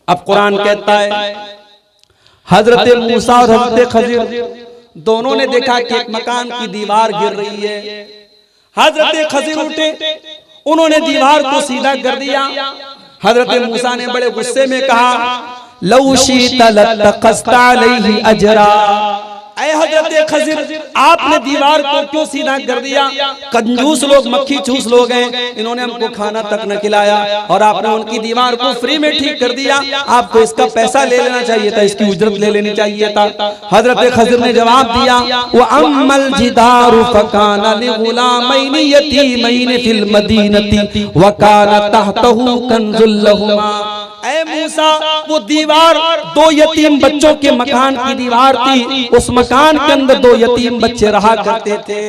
अब कुरान कहता है हजरत मूसा और हजरत खजिर दोनों ने देखा कि एक मकान की दीवार गिर रही है। हजरत खजिर उठे, उन्होंने दीवार को सीधा कर दिया। हजरत मूसा ने बड़े गुस्से में कहा, लौ शीता लतखस्ता अलैहि अजरा। ऐ हजरत खजिर, आपने दीवार को क्यों सीधा कर दिया? कंजूस लोग, मक्खी चूस लोग हैं, इन्होंने हमको खाना तक न खिलाया और आपने उनकी दीवार को फ्री में ठीक कर दिया। आपको इसका पैसा ले लेना चाहिए था, इसकी उजरत ले लेनी चाहिए था। हजरत खजिर ने जवाब दिया, व अम्मल जिदारु फकाना लिगुलामैनि यतीमैनि फिल मदीनति व काना तहतहु कंजुल लहुमा। ऐ मूसा, वो दीवार दो यतीम बच्चों के मकान की दीवार थी। उस मकान के अंदर दो यतीम बच्चे रहा करते थे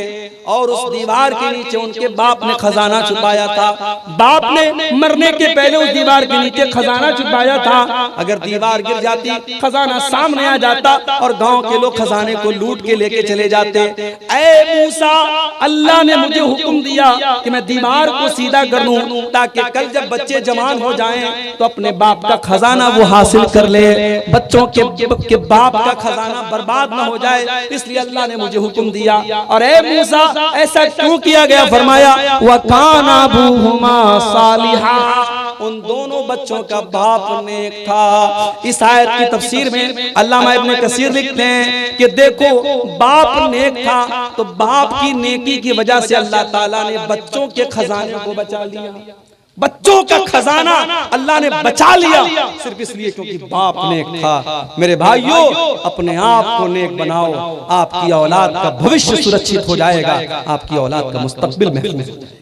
और उस दीवार के नीचे उनके बाप ने खजाना छुपाया था। बाप ने मरने के पहले उस दीवार के नीचे खजाना छुपाया था। अगर दीवार गिर जाती, खजाना सामने आ जाता और गांव के लोग खजाने को लूट के लेके चले जाते। ऐ मूसा, अल्लाह ने मुझे हुक्म दिया कि मैं दीवार को सीधा कर दूं ताकि कल जब बच्चे जवान हो जाएं तो अपने बाप का खजाना वो हासिल कर ले, बच्चों के बाप का खजाना बर्बाद न हो जाए, इसलिए अल्लाह ने मुझे हुक्म दिया। और ऐ मूसा, ऐसा क्यों किया गया? फरमाया, व काना अबूहुमा सालिहा, उन दोनों बच्चों का बाप नेक था। इस आयत की तफसीर में अल्लामा इब्न कसीर लिखते हैं कि देखो, बाप नेक था तो बाप की नेकी की वजह से अल्लाह ताला ने बच्चों के खजाने को बचा लिया। बच्चों का खजाना अल्लाह ने बचा लिया सिर्फ इसलिए क्योंकि बाप नेक था। मेरे भाइयों, अपने आप को नेक बनाओ, आपकी औलाद का भविष्य सुरक्षित हो जाएगा, आपकी औलाद का मुस्तकबिल महफूज हो जाएगा।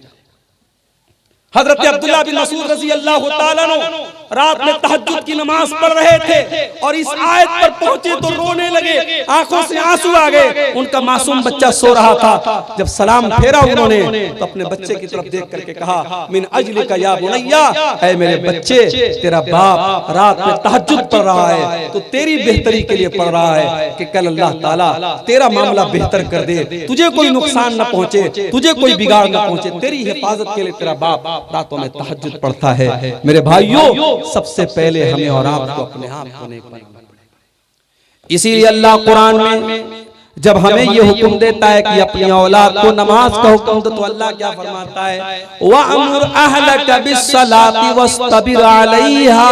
हजरत अब्दुल्लाह बिन मसूद रज़ी अल्लाह ताला अन्हु रात में तहज्जुद की नमाज पढ़ रहे थे और इस आयत पर पहुंचे तो रोने लगे, आंखों से आंसू आ गए। उनका मासूम बच्चा सो रहा था। जब सलाम फेरा उन्होंने तो अपने बच्चे की तरफ देख करके कहा, मिन अजलिका या बुनैया, ऐ मेरे बच्चे, तेरा बाप रात में तहज्जुद पढ़ रहा है तो तेरी बेहतरी के लिए पढ़ रहा है कि कल अल्लाह ताला तेरा मामला बेहतर कर दे, तुझे कोई नुकसान न पहुंचे, तुझे कोई बिगाड़ न पहुंचे, तेरी हिफाजत के लिए तेरा बाप रातों में तहज्जुद पढ़ता है। मेरे भाइयों, सबसे पहले हमें और आपको अपने आप को नेक बनाना पड़ेगा। इसीलिए अल्लाह कुरान में जब हमें ये हुक्म देता है कि अपनी औलाद को नमाज का हुक्म दो, तो अल्लाह क्या फरमाता है, वअमुर अहलका बिस्सलाति वस्तबिर अलैहा,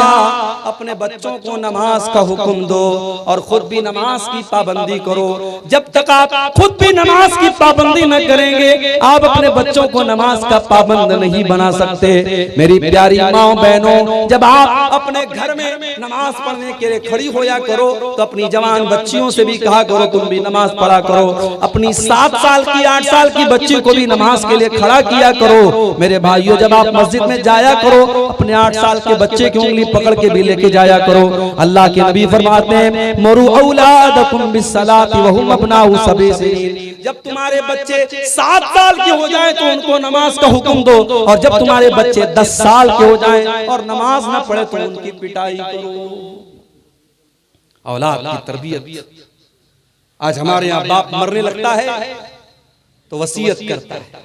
अपने बच्चों को नमाज का हुक्म दो और खुद भी नमाज की पाबंदी करो। जब तक आप खुद भी नमाज की पाबंदी न करेंगे, आप अपने बच्चों को नमाज का पाबंद नहीं बना सकते। मेरी प्यारी माओ बहनों, जब आप अपने घर में नमाज पढ़ने के लिए खड़ी होया करो तो अपनी जवान बच्चियों से भी कहा करो तुम भी नमाज पढ़ा करो। अपनी 7 साल की 8 साल की बच्ची को भी नमाज के लिए खड़ा किया करो। मेरे भाइयों, जब आप मस्जिद में जाया करो, अपने 8 साल के बच्चे की उंगली पकड़ के भी लेके जाया करो। अल्लाह के नबी फरमाते हैं, मरू औलादकुम बिस्सलाति वहुम अबनाउ सबई सिनीन, जब तुम्हारे बच्चे 7 साल के हो जाएं तो उनको नमाज का हुक्म दो, और जब तुम्हारे बच्चे 10 साल के हो जाएं और नमाज न पढ़े तो उनकी पिटाई करो। औलाद की तरबियत। आज हमारे यहाँ बाप मरने लगता है तो वसीयत करता है।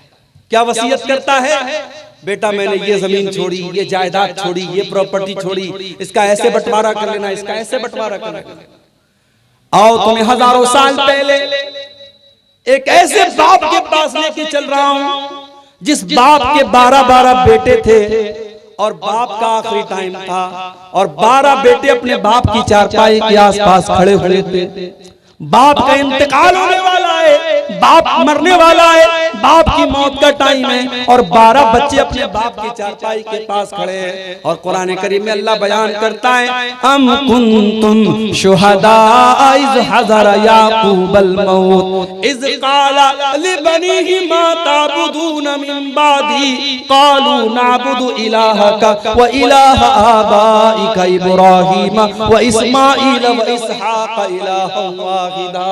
क्या वसीयत करता है? बेटा, मैंने ये जमीन छोड़ी, ये जायदाद छोड़ी, ये प्रॉपर्टी छोड़ी, इसका ऐसे बंटवारा कर लेना, इसका ऐसे बंटवारा कर लेना। आओ तुम्हें हजारों साल पहले एक ऐसे बाप के पास लेके चल रहा हूं जिस बाप के 12-12 बेटे थे और बाप का आखिरी टाइम था और 12 बेटे अपने बाप की चारपाई के आसपास खड़े हुए थे। बाप का इंतकाल होने वाला है, बाप मरने वाला है, बाप की मौत का टाइम है और 12 बच्चे अपने बाप की चारपाई के पास खड़े हैं। और कुरान करीम में अल्लाह बयान करता है, अम कुंतुम शुहदा इज़ हज़र याकूबल मौत इज़ क़ाला लिबनीहि मा ताबुदून मिन बादी क़ालू नाबुदु इलाहका व इलाह आबाइका इब्राहीम व इस्माईल व इसहाक इलाहन वाहिदा।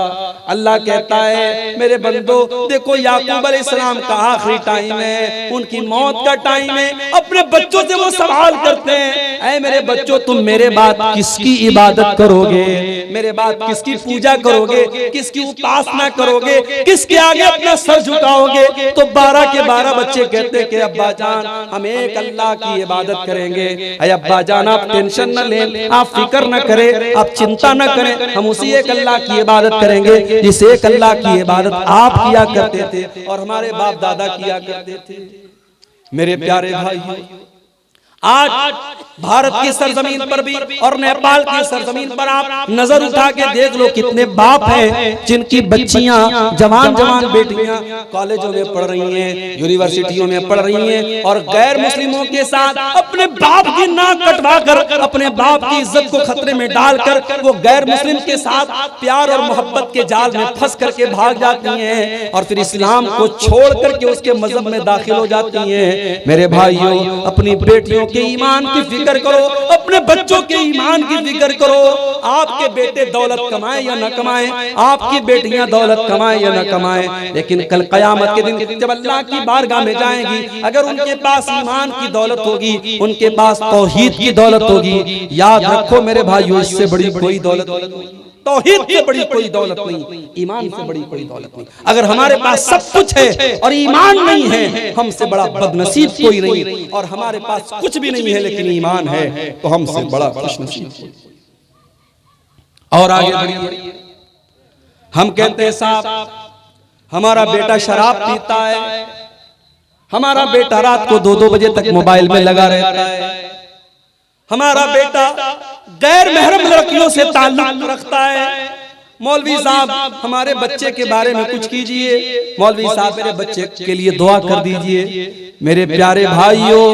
अल्लाह कहता है मेरे बंदो देखो, याकूब अलैहिस्सलाम का आखिरी टाइम है, उनकी मौत का टाइम है। अपने बच्चों से वो सवाल करते हैं, ऐ मेरे बच्चों तुम मेरे बाद किसकी इबादत करोगे, मेरे बाद किसकी पूजा करोगे, किसकी उपासना करोगे, किसके आगे अपना सर झुकाओगे? तो 12 के 12 बच्चे कहते कि अब्बा जान हम एक अल्लाह की इबादत करेंगे। अरे अब्बा जान आप टेंशन न लें, आप फिक्र न करें, आप चिंता न करें, हम उसी एक अल्लाह की इबादत करेंगे जिस एक अल्लाह की इबादत आप किया करते थे और हमारे बाप दादा किया करते थे। मेरे प्यारे भाइयों, आज भारत की सरजमीन पर भी और नेपाल की सरजमीन पर आप नजर उठा के देख लो, कितने बाप हैं जिनकी बच्चियां जवान जवान बेटियां कॉलेजों में पढ़ रही हैं, यूनिवर्सिटियों में पढ़ रही हैं और गैर मुस्लिमों के साथ अपने बाप की नाक कटवा कर, अपने बाप की इज्जत को खतरे में डालकर वो गैर मुस्लिम के साथ प्यार और मोहब्बत के जाल में फंस करके भाग जाती हैं और फिर इस्लाम को छोड़ करके उसके मजहब में दाखिल हो जाती हैं। मेरे भाइयों, अपनी बेटियों के ईमान की फिक्र करो, अपने बच्चों के ईमान की फिक्र करो। आपके बेटे दौलत कमाएं या न कमाएं, आपकी बेटियां दौलत कमाएं या न कमाएं, लेकिन कल कयामत के दिन जब अल्लाह की बारगाह में जाएंगी, अगर उनके पास ईमान की दौलत होगी, उनके पास तौहीद की दौलत होगी, याद रखो मेरे भाइयों, इससे बड़ी कोई दौलत नहीं, तौहीद से बड़ी कोई दौलत नहीं, ईमान से बड़ी कोई दौलत नहीं। अगर हमारे पास सब कुछ है और ईमान नहीं है, हमसे बड़ा बदनसीब कोई नहीं। और हमारे पास कुछ भी नहीं है लेकिन ईमान है तो हमसे बड़ा खुशनसीब कोई। और आगे बढ़िए, हम कहते हैं साहब हमारा बेटा शराब पीता है, हमारा बेटा रात को 2-2 बजे तक मोबाइल में लगा रहता है, हमारा बेटा गैर महरम लड़कियों से ताल्लुक रखता है। मौलवी साहब हमारे बच्चे के बारे में कुछ कीजिए, मौलवी साहब मेरे बच्चे के लिए दुआ कर दीजिए। मेरे प्यारे भाइयों,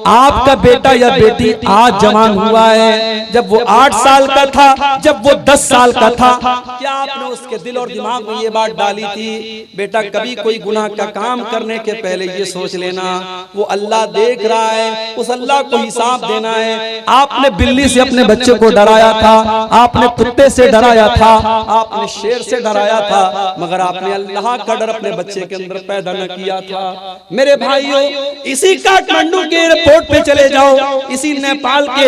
आपका बेटा या बेटी आज जवान हुआ है, जब वो 8 साल का था, जब वो 10 साल का था, क्या आपने उसके दिल और दिमाग में ये बात डाली थी, बेटा कभी कोई गुनाह का काम करने के पहले ये सोच लेना वो अल्लाह देख रहा है, उस अल्लाह को हिसाब देना है। आपने बिल्ली से अपने बच्चे को डराया था, आपने कुत्ते से डराया था, आपने शेर से डराया था, मगर आपने अल्लाह का डर अपने बच्चे के अंदर पैदा न किया था। मेरे भाइयों, इसी काठमांडू के एयरपोर्ट पे चले जाओ, इसी नेपाल के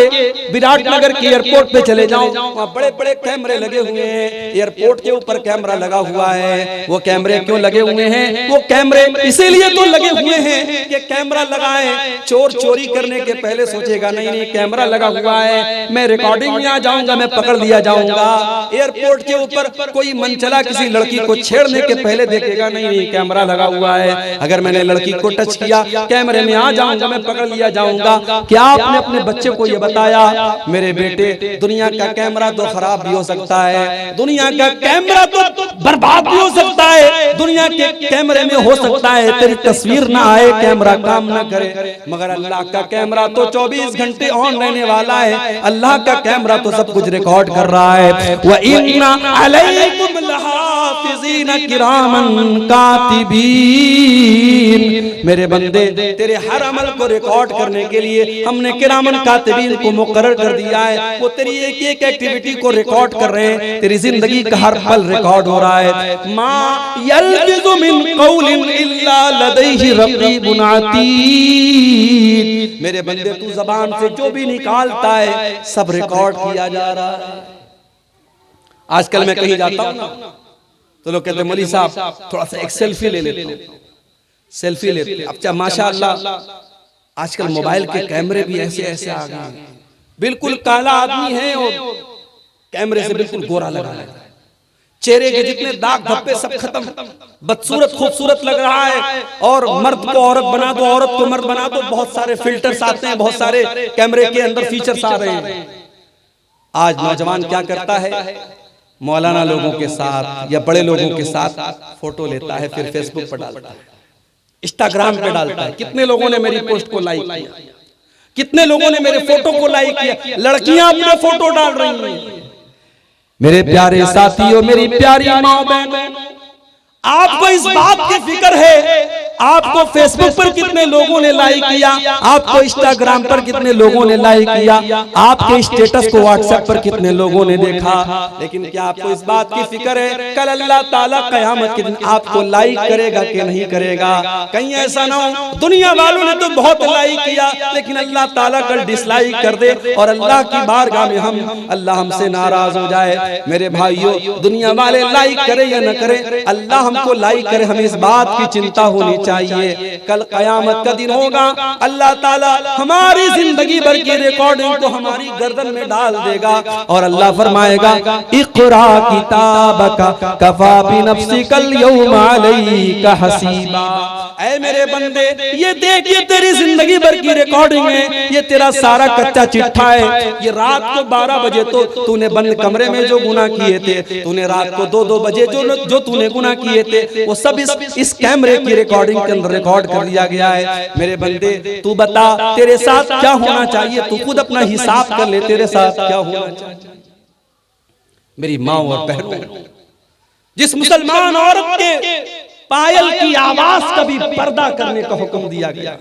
विराटनगर के एयरपोर्ट पे चले जाओ, वहाँ बड़े बड़े कैमरे लगे हुए हैं, एयरपोर्ट के ऊपर कैमरा लगा हुआ है। वो कैमरे क्यों लगे हुए हैं? वो कैमरे इसीलिए तो लगे हुए हैं कि कैमरा लगाए, चोर चोरी करने के पहले सोचेगा नहीं नहीं कैमरा लगा हुआ है, मैं रिकॉर्डिंग में आ जाऊंगा, मैं पकड़ लिया जाऊंगा। एयरपोर्ट के ऊपर कोई मनचला किसी लड़की को छेड़ने के पहले देखेगा नहीं नहीं कैमरा लगा हुआ है, अगर मैंने लड़की को टच किया कैमरे में आ जाऊंगा, मैं पकड़ लिया जाऊंगा। क्या आपने अपने बच्चे को ये बताया, मेरे बेटे दुनिया का कैमरा तो खराब भी हो सकता है, दुनिया का कैमरा तो बर्बाद भी हो सकता है, दुनिया के कैमरे में हो सकता है तेरी तस्वीर ना आए, कैमरा काम ना करे, मगर अल्लाह का कैमरा तो 24 घंटे ऑन रहने वाला है। अल्लाह का कैमरा तो सब कुछ रिकॉर्ड कर रहा है। व इन्ना अलैकुम लहाफिज़ीन किरामन कातिबीन, मेरे बंदे तेरे हर अमल को रिकॉर्ड करने के लिए हमने किरामन कातिबीन को मुकर्रर कर दिया है। वो तेरी एक एक एक्टिविटी को रिकॉर्ड कर रहे हैं, तेरी जिंदगी का हर पल रिकॉर्ड हो रहा है। मा यल्फिज़ु मिन क़ौलिन इल्ला लदैहि रक़ीबुन अतीद, मेरे बंदे तू ज़बान से जो भी निकालता है सब रिकॉर्ड किया जा रहा है। आजकल मैं कहीं जाता हूँ ना तो लोग कहते हैं मौलवी साहब थोड़ा सा एक सेल्फी ले लेते हैं, सेल्फी लेते हैं। अब माशाअल्लाह आजकल मोबाइल के कैमरे भी ऐसे ऐसे आ गए, बिल्कुल काला आदमी है और कैमरे से बिल्कुल गोरा लगा है, चेहरे के जितने दाग धब्बे सब खत्म, बदसूरत खूबसूरत लग रहा है। और मर्द को औरत बना दो, औरत को मर्द बना दो, बहुत सारे फिल्टर्स आते हैं, बहुत सारे कैमरे के अंदर फीचर्स आ रहे हैं। आज नौजवान क्या करता है, मौलाना लोगों के साथ या बड़े लोगों के साथ फोटो लेता है, फिर फेसबुक पर डालता है, इंस्टाग्राम पे डालता है। कितने लोगों ने मेरी पोस्ट को लाइक किया, कितने लोगों ने मेरे फोटो को लाइक किया। लड़कियां अपने फोटो डाल रही हैं। मेरे प्यारे साथियों, मेरी प्यारी माँ बहन, आपको इस बात की फिक्र है आपको फेसबुक पर कितने लोगों ने लाइक किया, आपको इंस्टाग्राम पर कितने लोगों ने लाइक किया, आपके स्टेटस को व्हाट्सएप पर कितने लोगों ने देखा, लेकिन क्या आपको इस बात की फिक्र है कल अल्लाह ताला कयामत के दिन आपको लाइक करेगा कि नहीं करेगा? कहीं ऐसा ना हो दुनिया वालों ने तो बहुत लाइक किया लेकिन अल्लाह ताला कल डिसलाइक कर दे और अल्लाह की बारगाह में हम अल्लाह हमसे नाराज हो जाए। मेरे भाइयों, दुनिया वाले लाइक करे या न करे, अल्लाह हमको लाइक करे, हमें इस बात की चिंता होनी चाहिए। कल कयामत का दिन होगा, अल्लाह ताला हमारी जिंदगी भर की रिकॉर्डिंग को हमारी गर्दन में डाल देगा और अल्लाह फरमाएगा इक़रा किताबका कफा बिनफ्सिकल यौमा अलैका हसीबा। ऐ मेरे बंदे, ये देख, ये तेरी जिंदगी भर की रिकॉर्डिंग है, ये तेरा सारा कच्चा चिट्ठा है। ये रात को 12 बजे तो तूने बंद कमरे में जो गुनाह किए थे, तूने रात को 2-2 बजे जो तूने गुनाह किए थे, वो सब इस कैमरे की रिकॉर्डिंग के अंदर रिकॉर्ड कर दिया गया है। मेरे बंदे, तू बता तेरे साथ क्या होना चाहिए, तू खुद अपना हिसाब कर ले, तेरे साथ क्या होना चाहिए। मेरी माँ और बहनों, जिस मुसलमान औरत के पायल की आवाज का भी पर्दा करने का हुक्म दिया गया,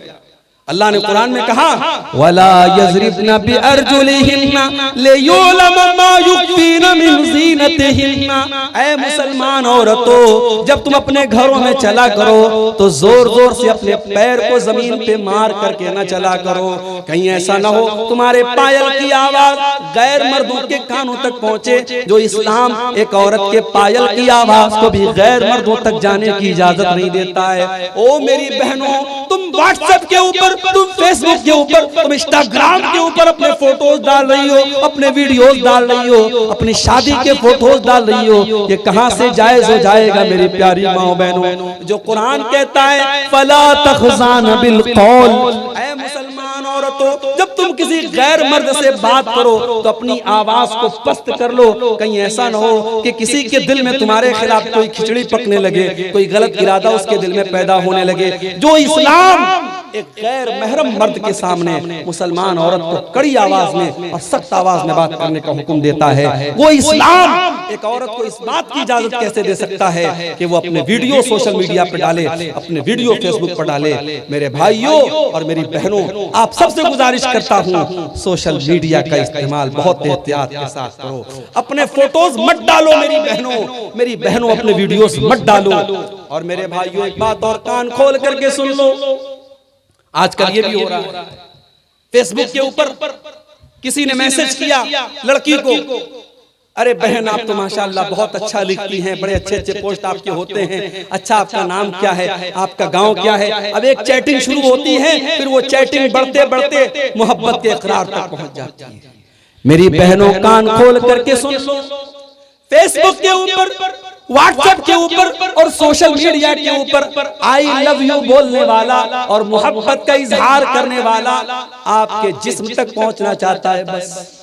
अल्लाह ने कुरान में कहा वला यज़रिबना बिअरजुलिहिन्ना लियुलम मा युखफीना मिन ज़ीनतिहिन्ना। ऐ मुसलमान औरतों, जब तुम अपने घरों में चला करो तो जोर जोर से अपने पैर को जमीन पे मार करके ना चला करो। कहीं ऐसा ना हो तुम्हारे पायल की आवाज गैर मर्दों के कानों तक पहुंचे। जो इस्लाम एक औरत के पायल की आवाज को भी गैर मर्दों तक जाने की इजाजत नहीं देता है। ओ मेरी बहनों, तुम व्हाट्सएप के ऊपर, तुम फेसबुक के ऊपर, तुम इंस्टाग्राम के ऊपर अपने फोटोज डाल रही हो, अपने वीडियोस डाल रही हो, अपनी शादी के फोटोज डाल रही हो, ये कहां से जायज हो जाएगा मेरी प्यारी माँ बहनों? जो कुरान कहता है फला तखज़ान बिल कौल। ऐ मुसलमान औरतों, जब तुम किसी गैर मर्द से बात करो तो अपनी आवाज को पस्त कर लो। कहीं ऐसा ना हो कि किसी के दिल में तुम्हारे खिलाफ कोई खिचड़ी पकने लगे, कोई गलत इरादा उसके दिल में पैदा होने लगे। जो इस्लाम एक गैर महरम मर्द के सामने मुसलमान औरत को कड़ी आवाज में और सख्त आवाज में बात करने का हुक्म देता है, वो इस्लाम एक औरत को इस बात की इजाजत कैसे दे सकता है कि वो अपने वीडियो सोशल मीडिया पर डाले, अपने वीडियो फेसबुक पर डाले? मेरे भाइयों और मेरी बहनों, आप सबसे गुजारिश करता हूँ सोशल मीडिया का इस्तेमाल बहुत एहतियात के साथ करो। अपने फोटोज मत डालो मेरी बहनों, अपने वीडियोस मत डालो। और मेरे भाइयों, एक बात और कान खोल करके सुन लो, आजकल ये भी हो रहा है, फेसबुक के ऊपर किसी ने मैसेज किया लड़की को, अरे बहन आप तो माशाअल्लाह बहुत अच्छा लिखती हैं, बड़े अच्छे अच्छे पोस्ट आपके होते हैं, अच्छा आपका नाम क्या है, आपका गांव क्या है? अब एक चैटिंग शुरू होती है, फिर वो चैटिंग बढ़ते बढ़ते मोहब्बत के इकरार तक पहुंच जाती है। मेरी बहनों, कान खोल करके सुन लो, फेसबुक के ऊपर, व्हाट्सएप के ऊपर और सोशल मीडिया के ऊपर आई लव यू बोलने वाला और मोहब्बत का इजहार करने वाला आपके जिस्म तक पहुंचना चाहता है, बस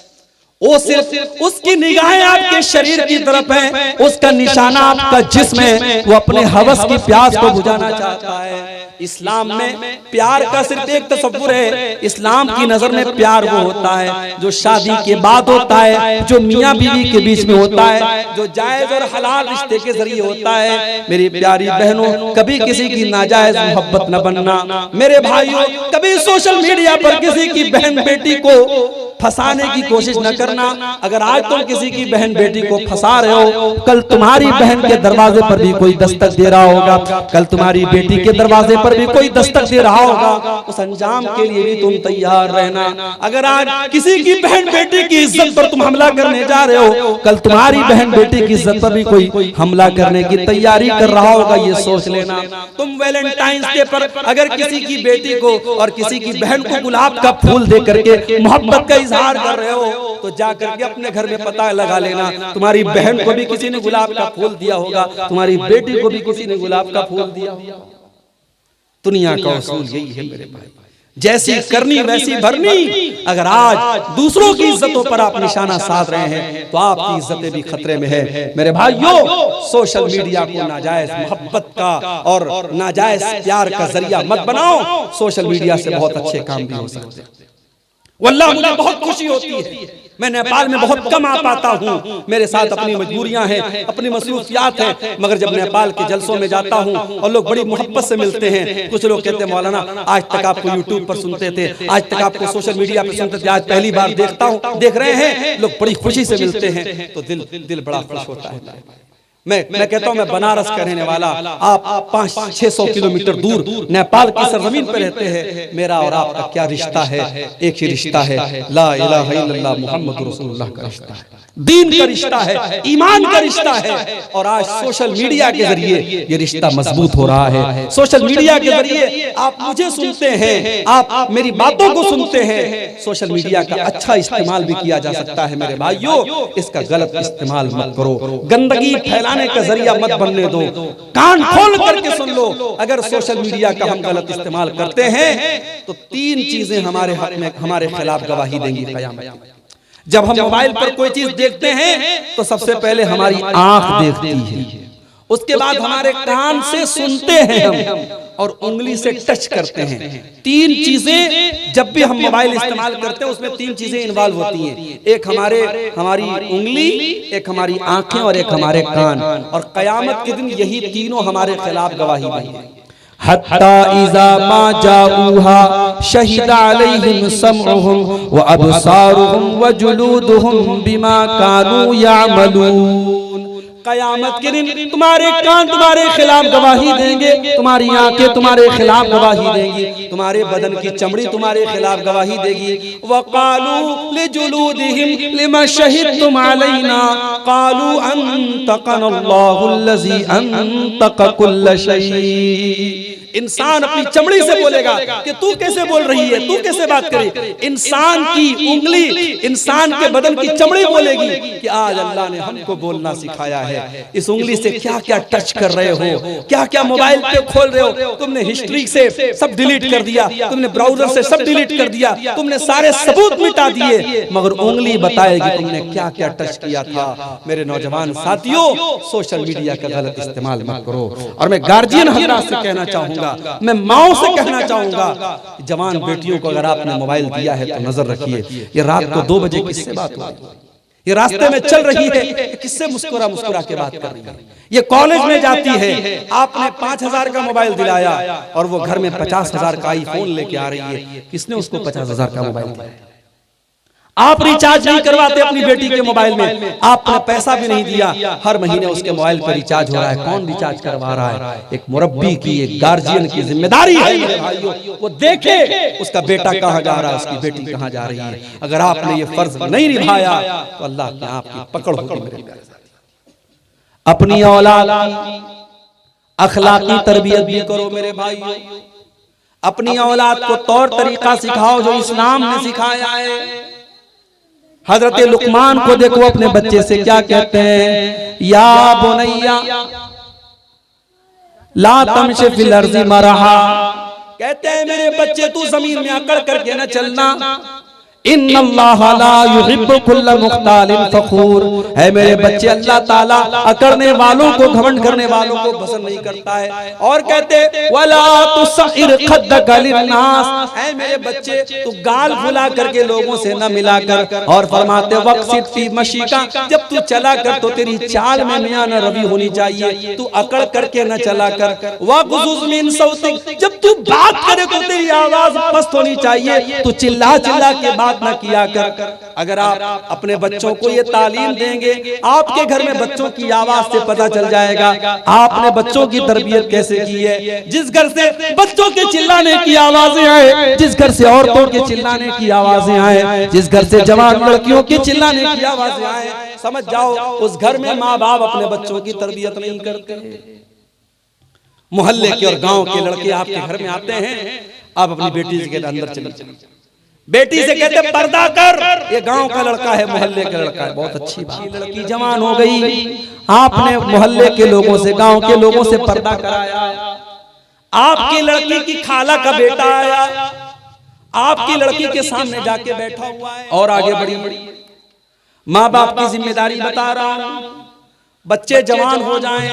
वो सिर्फ उसकी निगाहें आपके शरीर की तरफ है, उसका निशाना आपका जिस्म है, वो अपने हवस की प्यास को बुझाना चाहता है। इस्लाम में प्यार का सिर्फ एक तस्वुर है। इस्लाम की नजर में प्यार वो होता है जो शादी के बाद होता है, जो मियाँ बीवी के बीच में होता है, जो जायज और हलाल रिश्ते के जरिए होता है। मेरी प्यारी बहनों, कभी किसी की नाजायज मोहब्बत न बनना। मेरे भाइयों, कभी सोशल मीडिया पर किसी की बहन बेटी को फंसाने की कोशिश न करना। अगर आज तुम किसी की बहन बेटी को फंसा रहे हो, कल तुम्हारी बहन के दरवाजे पर भी कोई दस्तक दे रहा होगा, कल तुम्हारी बेटी के दरवाजे पर भी कोई दस्तक दे रहा होगा। उस अंजाम के लिए भी तुम तैयार रहना। अगर आज किसी की बहन बेटी की इज्जत पर तुम हमला करने जा रहे हो, कल तुम्हारी बहन बेटी की इज्जत पर भी कोई हमला करने की तैयारी कर रहा होगा, ये सोच लेना। तुम वैलेंटाइंस डे पर अगर किसी की बेटी को और किसी की बहन को गुलाब का फूल दे करके मोहब्बत का इजहार कर रहे हो, तो जाकर के अपने घर में पता लगा लेना, तुम्हारी बहन को भी किसी ने गुलाब का फूल दिया होगा, तुम्हारी बेटी को भी किसी ने गुलाब का फूल दिया होगा। दुनिया का उसूल यही है मेरे भाई। जैसी करनी वैसी भरनी। अगर आज दूसरों की इज्जतों पर आप निशाना साध रहे हैं तो आपकी इज्जतें भी खतरे में है। मेरे भाइयों, सोशल मीडिया को नाजायज मोहब्बत का और नाजायज प्यार का जरिया मत बनाओ। सोशल मीडिया से बहुत अच्छे काम भी हो सकते हैं। वल्लाह मुझे बहुत खुशी होती है, मैं नेपाल में बहुत कम आ पाता हूँ, मेरे साथ अपनी मजबूरियां हैं, अपनी मसरूफियात हैं, मगर जब नेपाल के जलसों में जाता हूँ और लोग बड़ी मोहब्बत से मिलते हैं। कुछ लोग कहते हैं मौलाना आज तक आपको यूट्यूब पर सुनते थे, आज तक आपको सोशल मीडिया पर सुनते थे, आज पहली बार देख रहे हैं। लोग बड़ी खुशी से मिलते हैं तो दिल बड़ा खुश होता है। मैं कहता हूं, मैं बनारस का रहने वाला, आप 500-600 किलोमीटर दूर नेपाल की सरजमीन पर रहते हैं। मेरा और आपका क्या रिश्ता है? एक ही रिश्ता है, ला इलाहा इल्लल्लाह मुहम्मद रसूलुल्लाह का रिश्ता है, दीन का रिश्ता है, ईमान का रिश्ता है। और आज सोशल मीडिया के जरिए ये रिश्ता मजबूत हो रहा है। सोशल मीडिया के जरिए आप मुझे सुनते हैं, आप मेरी बातों को सुनते हैं। सोशल मीडिया का अच्छा इस्तेमाल भी किया जा सकता है। मेरे भाइयों, इसका गलत इस्तेमाल मत करो, गंदगी फैलाने का जरिया मत बनने दो। कान खोल करके सुन लो, अगर सोशल मीडिया का हम गलत इस्तेमाल करते हैं तो 3 चीजें हमारे हक में, हमारे खिलाफ गवाही देंगी क़यामत में। जब हम मोबाइल पर कोई चीज देखते हैं तो सबसे पहले हमारी आंख देखती है, उसके बाद हमारे कान से सुनते हैं हम, और उंगली से टच करते हैं। 3 चीजें जब भी हम मोबाइल इस्तेमाल करते हैं उसमें 3 चीजें इन्वॉल्व होती हैं। एक हमारी उंगली, एक हमारी आंखें और एक हमारे कान। और क़यामत के दिन यही तीनों हमारे खिलाफ गवाही देंगे। हत्ता इज़ा मा जाऊहा शहिदा अलैहिम समउहुम व अबसारुहुम व जुलूदुहुम बिमा कानू यामलून। क़यामत के दिन तुम्हारे कान तुम्हारे खिलाफ गवाही देंगे, तुम्हारी आंखें तुम्हारे खिलाफ गवाही देंगी, तुम्हारे बदन की चमड़ी तुम्हारे खिलाफ गवाही देगी। वक़ालू लिजुलूदिहिम लिमा शहिदतुम अलैना क़ालू अंतक़नल्लाहुल्लज़ी अंतक़ कुल्ल शै। इंसान अपनी चमड़ी से बोलेगा कि तू कैसे बोल रही है, तू कैसे बात करे। इंसान की उंगली, इंसान के बदन की चमड़ी बोलेगी कि आज अल्लाह ने हमको बोलना सिखाया है। इस उंगली से क्या क्या टच कर रहे हो, क्या क्या मोबाइल पे खोल रहे हो। तुमने हिस्ट्री से सब डिलीट कर दिया, तुमने ब्राउजर से सब डिलीट कर दिया, तुमने सारे सबूत मिटा दिए, मगर उंगली बताएगी तुमने क्या क्या टच किया था। मेरे नौजवान साथियों, सोशल मीडिया का गलत इस्तेमाल मत करो। और मैं गार्जियन हजरात से कहना चाहूंगा, मैं माओ से कहना चाहूंगा, जवान बेटियों को अगर आपने मोबाइल दिया है तो नजर रखिए। ये रात को 2 बजे किससे बात हुई, ये रास्ते में चल रही है किससे मुस्कुरा के बात कर रही है, ये कॉलेज में जाती है, आपने 5000 का मोबाइल दिलाया और वो घर में 50,000 का आईफोन लेके आ रही है, किसने उसको 50,000 का मोबाइल दिया? आप रिचार्ज नहीं करवाते अपनी बेटी के मोबाइल में, आपने पैसा भी नहीं दिया, हर महीने उसके मोबाइल पर रिचार्ज हो रहा है। कौन रिचार्ज करवा रहा है? एक मुरब्बी की, एक गार्जियन की जिम्मेदारी है मेरे भाइयों, वो देखे उसका बेटा कहाँ जा रहा है, उसकी बेटी कहाँ जा रही है। अगर आपने ये फर्ज नहीं निभाया तो अल्लाह की आपकी पकड़ होगी मेरे प्यारे साथी। अपनी औलाद की अखलाकी तरबियत भी करो मेरे भाइयों। अपनी औलाद को तौर तरीका सिखाओ जो इस्लाम ने सिखाया है। हजरत लुकमान को देखो, अपने बच्चे से क्या कहते हैं, या बुनैया ला तमशी फिल अर्ज़ि मरहा। कहते हैं मेरे बच्चे तू जमीन में अकड़ करके न चलना, इन्नल्लाह ला युहिब्बु कुल्ल मुख्तालिन फखूर। है मेरे बच्चे, अल्लाह ताला अकड़ने वालों को, घमंड करने वालों को पसंद नहीं करता है। और कहते वला तुसइर खद्दक लिन्नास। है मेरे बच्चे, तू गाल फुला करके लोगों से न मिलाकर। और फरमाते वक्सिद फी मशीका, जब तू चला कर तो तेरी चाल में मियां न रवि होनी चाहिए, तू अकड़ करके न चला कर। वगुज़ुज़ मिन सौतिक, जब तू बात करे तो तेरी आवाज पस्त होनी चाहिए, तू चिल्ला चिल्ला के बात ना किया कर। अगर आप अपने बच्चों को ये तालीम देंगे, आपके घर में बच्चों की आवाज से पता चल जाएगा आपने बच्चों की तरबियत कैसे की है। जिस घर से बच्चों के चिल्लाने की आवाजें आए, जिस घर से औरतों के चिल्लाने की आवाजें आए, जिस घर से जवान लड़कियों के चिल्लाने की आवाजें आए, समझ जाओ उस घर में माँ बाप अपने बच्चों की तरबियत नहीं करते। मोहल्ले के और गांव के लड़के आपके घर में आते हैं, आप अपनी बेटी के अंदर चले जाओ, बेटी से कहते पर्दा कर, ये गांव का लड़का है, मोहल्ले का लड़का है, बहुत अच्छी बात। लड़की जवान हो गई, आपने मोहल्ले के लोगों से, गांव के लोगों से पर्दा कराया। आपकी लड़की की खाला का बेटा आया, आपकी लड़की के सामने जाके बैठा हुआ है और आगे बढ़ी। माँ बाप की जिम्मेदारी बता रहा हूं, बच्चे जवान हो जाएं,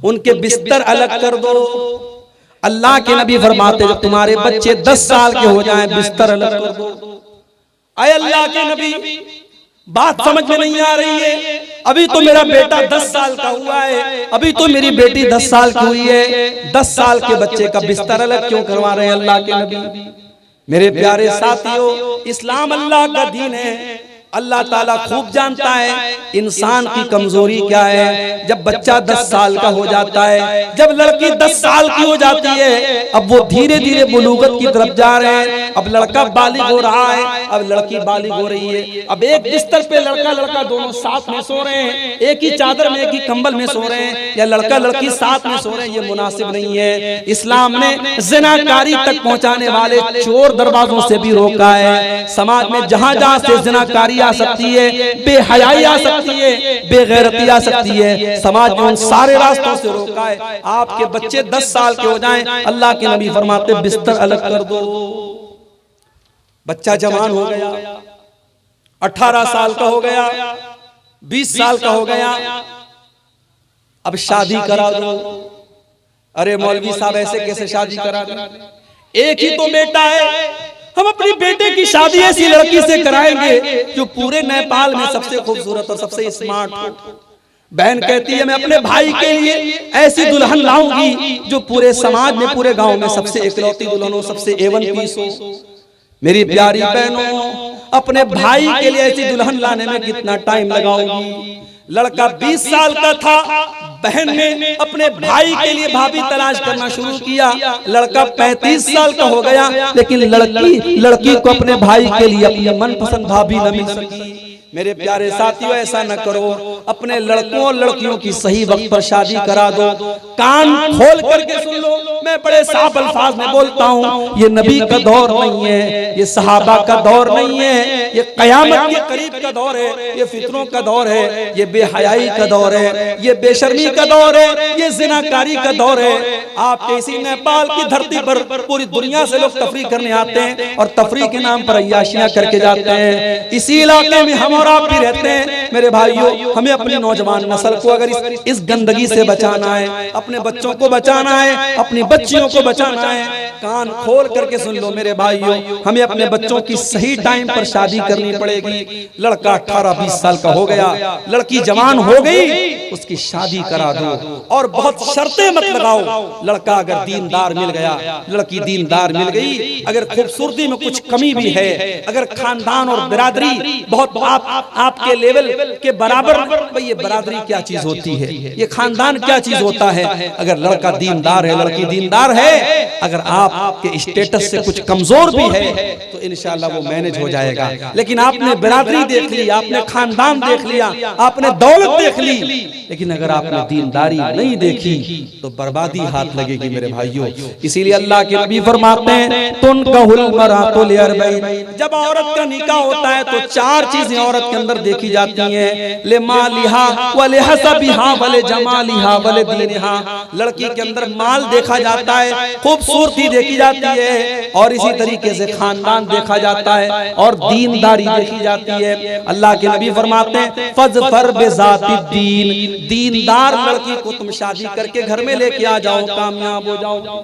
उनके बिस्तर अलग कर दो। अल्लाह के नबी फरमाते जब तुम्हारे बच्चे 10 साल के हो जाएं, बिस्तर अलग कर दो। अय अल्लाह के नबी, बात समझ में नहीं आ रही है। अभी तो मेरा बेटा 10 साल का हुआ है, अभी तो मेरी बेटी 10 साल की हुई है, 10 साल के बच्चे का बिस्तर अलग क्यों करवा रहे हैं अल्लाह के नबी? मेरे प्यारे साथियों, इस्लाम अल्लाह का दीन है। अल्लाह ताला खूब जानता है इंसान की कमजोरी क्या है। जब बच्चा 10 साल का हो जाता है, जब लड़की 10 साल की हो जाती है, अब वो धीरे धीरे बुलूगत की तरफ जा रहे हैं। अब लड़का बालिग हो रहा है, अब लड़की बालिग हो रही है। अब एक बिस्तर पे लड़का लड़का दोनों साथ में सो रहे हैं, एक ही चादर में एक ही कंबल में सो रहे हैं, या लड़का लड़की साथ में सो रहे हैं, ये मुनासिब नहीं है। इस्लाम ने ज़िनाकारी तक पहुंचाने वाले चोर दरवाजों से भी रोका है। समाज में जहां जहां से ज़िनाकारी आ सकती है, बेहयाई आ सकती है, बेगैरती आ सकती है, समाज में उन सारे रास्तों से रोका है। आपके बच्चे 10 साल के हो जाएं, अल्लाह के नबी फरमाते बिस्तर अलग कर दो। बच्चा जवान हो गया, 18 साल का हो गया, 20 साल का हो गया, अब शादी करा दो। अरे मौलवी साहब ऐसे कैसे शादी करा दो? एक ही तो बेटा है, हम अपनी बेटे की शादी ऐसी लड़की से कराएंगे जो पूरे नेपाल में सबसे खूबसूरत और सबसे स्मार्ट हो। बहन कहती है मैं अपने भाई के लिए ऐसी दुल्हन लाऊंगी जो पूरे समाज में, पूरे गांव में सबसे इकलौती दुल्हन हो, सबसे A1 पीस हो। मेरी प्यारी बहनों, अपने भाई के लिए ऐसी दुल्हन लाने में कितना टाइम लगाओगी? लड़का 20 साल का था, बहन ने अपने भाई के लिए भाभी तलाश करना शुरू किया। लड़का 35 साल का हो गया, लेकिन लड़की को अपने भाई के लिए अपनी मनपसंद भाभी न मिल सकी। मेरे प्यारे साथियों, ऐसा न करो, अपने लड़कों और लड़कियों की सही वक्त पर शादी करा दो। कान खोल करके सुन लो, मैं बड़े साफ अल्फाज में बोलता हूँ, ये नबी का दौर नहीं है, ये सहाबा का दौर नहीं है, ये कयामत के करीब का दौर है, ये फितरों का दौर है, ये बेहयाई का दौर है, ये बेशर्मी का दौर है, ये जिनाकारी का दौर है। आपके इसी नेपाल की धरती पर पूरी दुनिया से लोग तफरीह करने आते हैं और तफरीह के नाम पर अय्याशियां करके जाते हैं। इसी इलाके में हम और आप भी रहते हैं। मेरे भाइयों, हमें अपनी नौजवान नस्ल को अगर इस गंदगी से बचाना है, अपने बच्चों को बचाना है, अपनी बच्चियों को बचाना है, कान खोल करके सुन लो मेरे भाइयों, हमें अपने बच्चों की सही टाइम पर शादी करनी पड़ेगी। लड़का 18-20 साल का हो गया, लड़की जवान हो गई, उसकी शादी करा दो और बहुत शर्तें मत लगाओ। लड़का अगर दीनदार मिल गया, लड़की दीनदार मिल गई, अगर खूबसूरती में कुछ कमी भी है, अगर खानदान और बिरादरी बहुत आपके लेवल के बराबर, भाई ये बरादरी क्या चीज होती है, ये खानदान क्या चीज होता है। अगर लड़का दीनदार है, लड़की दीनदार है, अगर आपके स्टेटस से कुछ कमजोर भी है तो इंशाल्लाह वो मैनेज हो जाएगा। लेकिन आपने बिरादरी देख ली, आपने खानदान देख लिया, आपने दौलत देख ली, लेकिन अगर आपने दीनदारी नहीं देखी तो बर्बादी हाथ लगेगी मेरे भाइयों। इसीलिए अल्लाह के नबी फरमाते हैं तुनकहुल मरातु लिअरबईन, जब औरत का निकाह होता है तो 4 चीजें औरत के अंदर देखी जाती हैं, लिमालिहा व लिहसबिहा व लिजमालिहा व लिदीनिहा। लड़की के अंदर माल देखा जाता है, खूबसूरती देखी जाती है, और इसी तरीके से खानदान देखा जाता है और दीनदारी देखी जाती है। अल्लाह के नबी फरमाते हैं फज़फर बिज़ातिद्दीन, दीनदार लड़की को तुम शादी करके घर में लेके आ जाओ, कामयाब हो जाओ।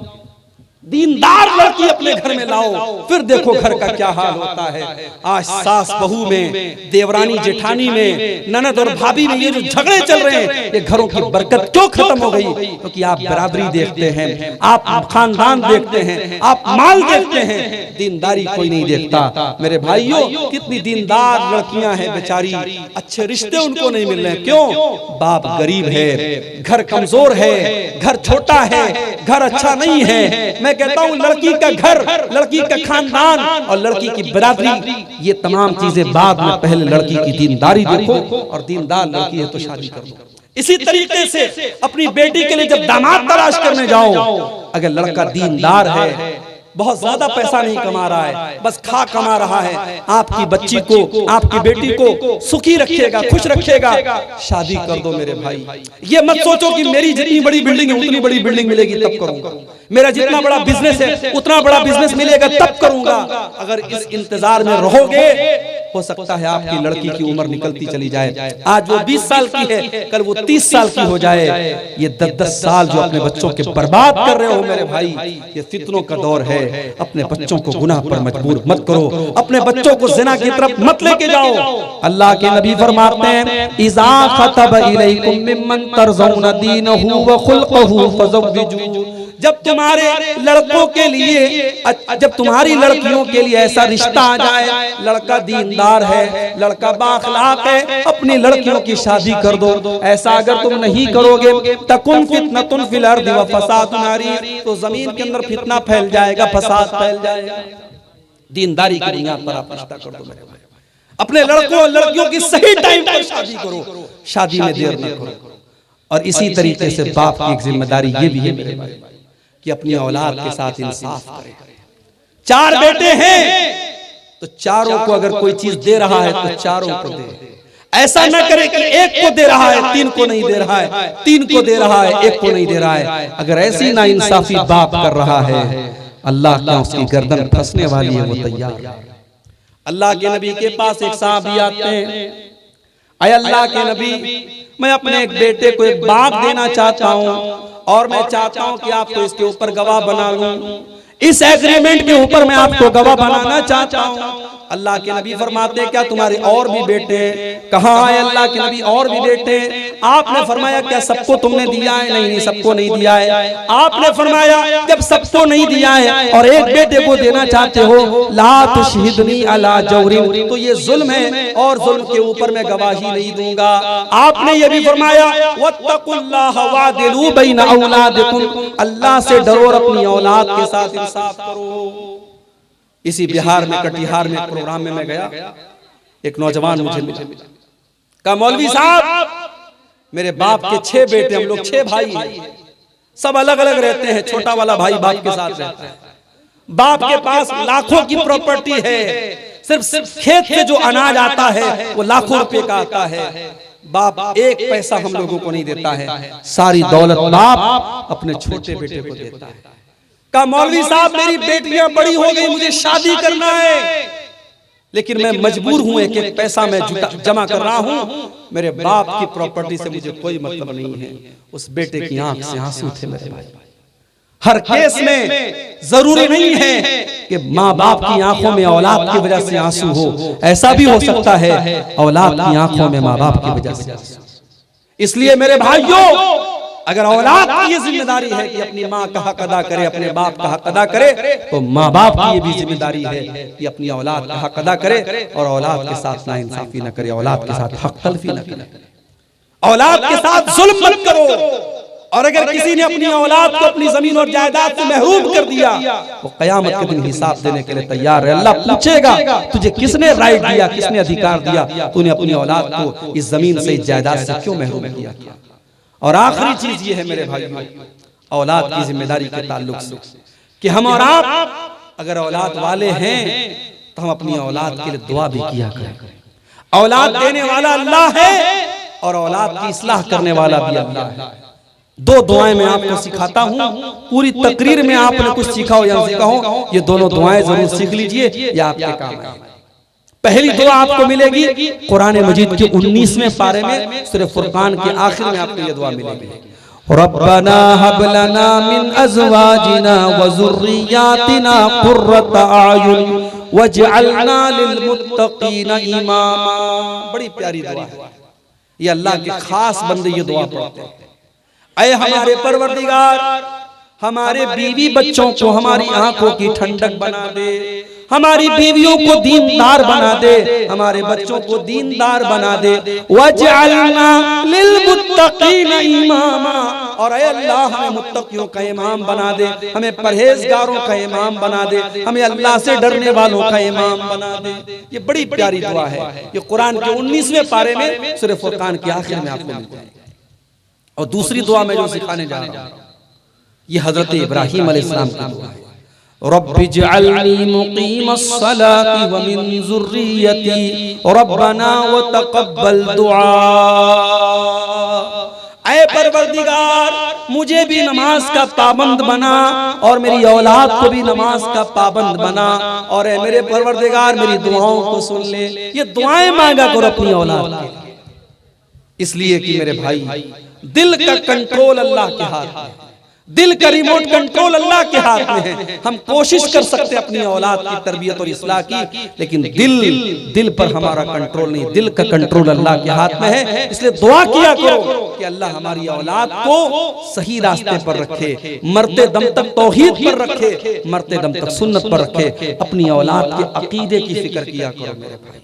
दीनदार लड़की अपने घर में लाओ, फिर देखो घर का क्या हाल होता है। आज सास बहू में, देवरानी जेठानी में, ननद और भाभी में ये जो झगड़े चल रहे हैं, ये घरों की बरकत क्यों खत्म हो गई? क्योंकि आप बिरादरी देखते हैं, आप खानदान देखते हैं, आप माल देखते हैं, दीनदारी कोई नहीं देखता। मेरे भाइयों, कितनी दीनदार लड़कियां हैं बेचारी, अच्छे रिश्ते उनको नहीं मिल रहे। क्यों? बाप गरीब है, घर कमजोर है, घर छोटा है, घर अच्छा नहीं है। मैं कहता हूँ लड़की का घर, लड़की का खानदान और लड़की की बिरादरी, ये तमाम चीजें बाद में, पहले लड़की की दीनदारी देखो, और दीनदार लड़की है तो शादी कर दो। इसी तरीके से अपनी बेटी के लिए जब दामाद तलाश करने जाओ, अगर लड़का दीनदार है, बहुत ज्यादा पैसा नहीं कमा रहा है, बस खा कमा रहा है, आपकी बच्ची को, आपकी बेटी को सुखी रखेगा, खुश रखेगा, शादी कर दो मेरे भाई। ये मत सोचो कि मेरी जितनी बड़ी बिल्डिंग है उतनी बड़ी बिल्डिंग मिलेगी तब करूंगा, मेरा जितना बड़ा बिजनेस है उतना बड़ा बिजनेस मिलेगा तब करूंगा। अगर इस इंतजार में रहोगे, हो सकता है आपकी लड़की की उम्र निकलती चली जाए। आज वो 20 साल की है, कल वो 30 साल की हो जाए। ये 10-10 साल जो अपने बच्चों के बर्बाद कर रहे हो मेरे भाई, ये फितनों का दौर है। अपने बच्चों को गुनाह पर मजबूर मत करो, अपने बच्चों को जिना की तरफ मत लेके जाओ। अल्लाह के नबी फरमाते हैं, इज़ा खतब इलैकुम मिम्मन तरज़ौना दीनहु व खुल्क़हु फज़व्विजू। जब तुम्हारे लड़कों के लिए, जब तुम्हारी लड़कियों के लिए ऐसा रिश्ता आ जाए, लड़का दीनदार है, लड़का बाखलाक है, अपनी लड़कियों की शादी कर दो। ऐसा अगर तुम नहीं करोगे, तकुन फितनतुन फिल अर्दि व फसादुन अरीद, तो जमीन के अंदर फितना फैल जाएगा, फसाद फैल जाएगा। दीनदारी की बुनियाद पर आप रिश्ता कर दो मेरे भाई। अपने लड़कों लड़कियों की सही टाइम पर शादी करो, शादी में देर न करो। और इसी तरीके से बाप की एक जिम्मेदारी ये भी है मेरे भाई कि अपनी औलाद के साथ इंसाफ करे। 4 बेटे हैं तो चारों को अगर कोई चीज दे रहा है तो चारों को दे। ऐसा न करे कि एक को दे रहा है 3 को नहीं दे रहा है, 3 को दे रहा है 1 को नहीं दे रहा है। अगर ऐसी ना इंसाफी बाप कर रहा है, अल्लाह का उसकी गर्दन फंसने वाली है, वो तैयार। अल्लाह के नबी के पास एक साहबी आते हैं, अय अल्लाह के नबी, मैं अपने एक बेटे को एक बाग देना चाहता हूँ और मैं चाहता हूं कि आपको इसके ऊपर गवाह बना लूं, इस एग्रीमेंट के ऊपर मैं आपको गवाह बनाना चाहता हूं। अल्लाह के नबी फरमाते हैं, क्या तुम्हारे और भी बेटे हैं? कहाँ आए अल्लाह के नबी और भी बेटे हैं? आपने फरमाया क्या सबको तुमने दिया है? नहीं नहीं, सबको नहीं दिया है। आपने फरमाया जब सबको नहीं दिया है और एक बेटे को देना चाहते हो, ला तुशहिदनी अला जौरिन, तो ये जुल्म है और जुल्म के ऊपर मैं गवाही नहीं दूंगा। आपने ये भी फरमाया वत्तकुल्लाह वादिलू बैन औलादिकुम, अल्लाह से डरो और अपनी औलाद के साथ इंसाफ करो। इसी बिहार में कटिहार में प्रोग्राम में मैं गया, एक नौजवान मुझे मिला, कहा मौलवी साहब मेरे बाप के 6 बेटे, हम लोग 6 भाई हैं, सब अलग अलग रहते हैं, छोटा वाला भाई बाप के साथ रहता है, बाप के पास लाखों की प्रॉपर्टी है, सिर्फ खेत से जो अनाज आता है वो लाखों रुपए का आता है, बाप एक पैसा हम लोगों को नहीं देता है, सारी दौलत बाप अपने छोटे बेटे को देता है। कहा मौलवी साहब मेरी बेटियां बड़ी हो गई, मुझे शादी करना है, लेकिन मैं मजबूर हूं, एक एक पैसा मैं जमा कर रहा हूं, मेरे बाप की प्रॉपर्टी से मुझे कोई मतलब नहीं है। उस बेटे की आंख से आंसू थे मेरे भाई। हर केस में जरूरी नहीं है कि माँ बाप की आंखों में औलाद की वजह से आंसू हो, ऐसा भी हो सकता है औलाद की आंखों में माँ बाप की वजह से आंसू। इसलिए मेरे भाइयों, अगर औलाद की ये जिम्मेदारी है कि अपनी माँ का हक अदा करे, अपने बाप का हक अदा करे, तो माँ बाप की ये भी जिम्मेदारी है कि अपनी औलाद का हक अदा करे और औलाद के साथ नाइंसाफी न करे, औलाद के साथ हक तलफी न करे, औलाद के साथ जुल्म मत करो। और अगर किसी ने अपनी औलाद को अपनी जमीन और जायदाद से महरूम कर दिया, वो कयामत के दिन हिसाब देने के लिए तैयार है। अल्लाह पूछेगा तुझे किसने राइट दिया, किसने अधिकार दिया, तूने अपनी औलाद को इस जमीन से, इस जायदाद से क्यों महरूम किया। और आखिरी चीज ये है मेरे भाई, औलाद की जिम्मेदारी के ताल्लुक से कि हम और आप अगर औलाद वाले हैं तो हम अपनी औलाद के लिए दुआ भी किया करें। औलाद देने वाला अल्लाह है और औलाद की इस्लाह करने वाला भी अल्लाह है। 2 दुआएं मैं आपको सिखाता हूं, पूरी तकरीर में आपने कुछ सीखा हो या सीखा हो, ये दोनों दुआएं जरूर सीख लीजिए, ये आपके काम है। पहली दुआ आपको मिलेगी कुरान मजीद के 19वें पारे में, सूरह फुरकान के आखिर में आपको ये दुआ मिलेगी, रब्बना हब लना मिन अज़वाजिना व ज़ुर्रिय्यातिना कुर्रत अयुन वजअलना लिलमुत्तक़ीना इमामा। बड़ी प्यारी दुआ है, ये अल्लाह के खास बंदे ये दुआ पढ़ते हैं। ऐ हमारे परवरदिगार, हमारे बीवी बच्चों को हमारी आंखों की ठंडक बना दे, हमारी बीवियों को दीनदार बना दे, हमारे बच्चों को दीनदार बना दे, वजअलना लिलमुत्तक़ीना इमामा, और ऐ अल्लाह हमें मुत्तकियों का इमाम बना दे, हमें परहेजगारों का इमाम बना दे, हमें अल्लाह से डरने वालों का इमाम बना दे। ये बड़ी प्यारी दुआ है, ये कुरान के 19वें पारे में सूरह फुरकान के आखिर में आपको मिलती है। और दूसरी दुआ मैं जो सिखाने जा रहा हूं, ये हजरत इब्राहीम अलैहिस्सलाम की दुआ है, रब्बिजअलनी मुकीमस्सलाति व मिन ज़ुर्रियती रब्बना व तक़ब्बल दुआ। ऐ परवरदिगार, मुझे भी नमाज का पाबंद बना और मेरी औलाद को भी नमाज का पाबंद बना, और ऐ मेरे परवरदिगार मेरी दुआओं को सुन ले। ये दुआएं मांगा करो अपनी औलाद के लिए, इसलिए कि मेरे भाई दिल का कंट्रोल अल्लाह के हाथ में, दिल का रिमोट कंट्रोल अल्लाह के हाथ में है। हम कोशिश कर सकते हैं अपनी औलाद की तरबियत और इस्लाह की, लेकिन दिल पर हमारा कंट्रोल नहीं, दिल का कंट्रोल अल्लाह के हाथ में है। इसलिए दुआ किया करो कि अल्लाह हमारी औलाद को सही रास्ते पर रखे, मरते दम तक तौहीद पर रखे, मरते दम तक सुन्नत पर रखे। अपनी औलाद के अकीदे की फिक्र किया करो मेरे भाई,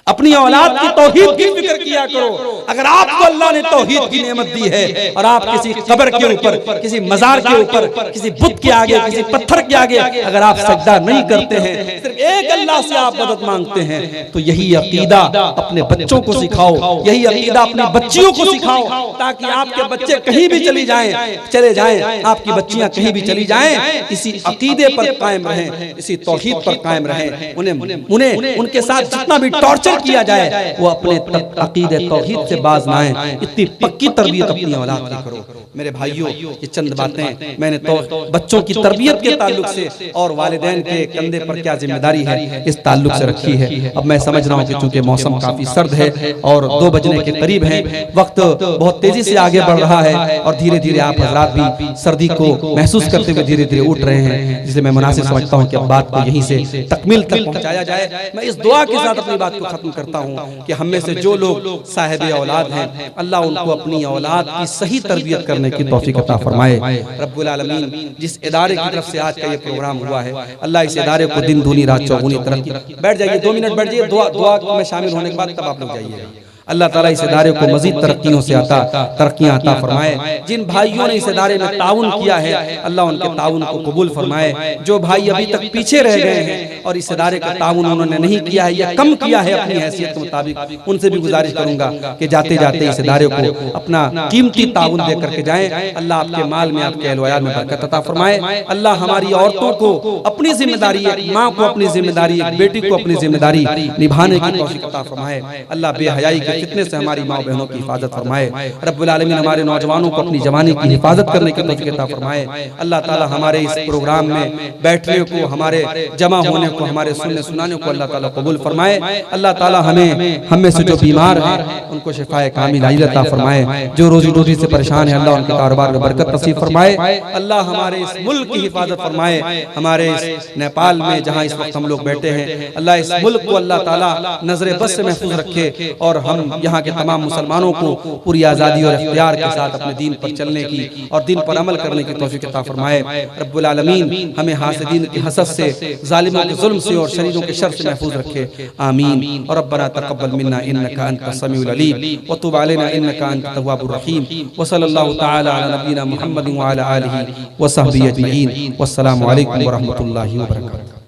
अपनी औलाद की तौहीद की फिक्र किया करो। अगर आपको अल्लाह ने तौहीद की नेमत दी है और आप किसी कब्र के ऊपर, किसी मजार के ऊपर, किसी बुत के आगे, किसी पत्थर के आगे अगर आप सजदा नहीं करते हैं, सिर्फ एक अल्लाह से आप मदद मांगते हैं, तो यही अकीदा अपने बच्चों को सिखाओ, यही अकीदा अपनी बच्चियों को सिखाओ, ताकि आपके बच्चे कहीं भी चले जाएं, आपकी बच्चियां कहीं भी चली जाएं, इसी अकीदे पर कायम रहें, इसी तौहीद पर कायम रहें। उन्हें उनके साथ जितना भी टॉर्चर किया जाए वो अपने अकीदे तौहीद से बाज ना आए। इतनी पक्की तरबियत अपनी औलाद की करो मेरे भाइयों। ये चंद बातें मैंने तो बच्चों की तरबियत के ताल्लुक से और वालिदैन के कंधे पर क्या जिम्मेदारी है इस ताल्लुक से रखी है। अब मैं समझ रहा हूँ कि चूंकि मौसम काफी सर्द है और 2 बजने के करीब है, वक्त बहुत तेजी से आगे बढ़ रहा है और धीरे धीरे आप हजरात भी सर्दी को महसूस करते हुए धीरे धीरे उठ रहे हैं, इसलिए मैं मुनासिब समझता हूँ कि अब बात को यहीं से तकमील तक पहुँचाया जाए। मैं इस दुआ के साथ अपनी बात को खत्म करता हूँ कि हम में से जो लोग साहिब औलाद हैं, अल्लाह उनको अपनी औलाद की सही तरबियत करने की तौफीक अता फरमाए। रब्बुल आलमीन जिस इदारे की तरफ से आज का ये प्रोग्राम हुआ है, अल्लाह इस इदारे को दिन दूनी रात चौगुनी तरक्की। बैठ जाइए, 2 मिनट बैठ जाइए, दुआ में शामिल होने के बाद तब आप लोग जाइए। अल्लाह ताला इस इदारे को मजीद तरक्कियों से तरक्कियां अता फरमाए। जिन भाइयों ने इस इदारे में ताउन किया है, अल्लाह उनके ताउन को कबूल फरमाए। जो भाई अभी तक पीछे रह गए हैं और इस इदारे का ताउन उन्होंने नहीं किया है या कम किया है अपनी हैसियत के मुताबिक, उनसे भी गुजारिश करूंगा कि जाते जाते इस इदारे को अपना कीमती ताउन दे करके जाएं। अल्लाह आपके माल में, आपके अहल में बरकत अता फरमाए। अल्लाह हमारी औरतों को अपनी जिम्मेदारी, एक माँ को अपनी जिम्मेदारी, एक बेटी को अपनी जिम्मेदारी निभाने की तौफीक अता फरमाए। अल्लाह बेहयाई के फितने से हमारी माँ बहनों की हिफाजत फरमाए। रब्बुल आलमीन हमारे नौजवानों को अपनी जवानी की हिफाजत करने की तौफीक अता फरमाए। अल्लाह ताला हमारे इस प्रोग्राम में बैठने को, हमारे जमा होने को, हमारे सुनने सुनाने को अल्लाह ताला कबूल फरमाए। अल्लाह ताला हम में से जो बीमार हैं उनको शिफाए कामिल अता फरमाए। जो रोजी रोटी से परेशान है, अल्लाह उनके कारोबार में बरकत नसीब फरमाए। अल्लाह हमारे इस मुल्क की हिफाजत फरमाए। हमारे इस नेपाल में जहाँ इस वक्त हम लोग बैठे हैं, अल्लाह इस मुल्क को अल्लाह ताला नजर बस से महफूज रखे और हम यहाँ के तमाम मुसलमानों को पूरी आज़ादी और इख्तियार के साथ अपने दीन पर चलने की और दीन पर अमल करने की तौफीक अता फरमाए। रब्बुल आलमीन हमें हासिदीन की हसद से, जालिमों के जुल्म से और शरीरों के शर से महफूज रखे। आमीन। और रब्बना तक़ब्बल मिन्ना इन्नका अंतस समीउल अलीम व तुब अलैना इन्नका अंतत तव्वाबुर रहीम। व सल्लल्लाहु तआला अला नबीना मुहम्मद व अला आलिहि व सहबिहि अजमईन। वस्सलामु अलैकुम व रहमतुल्लाहि व बरकातुहू।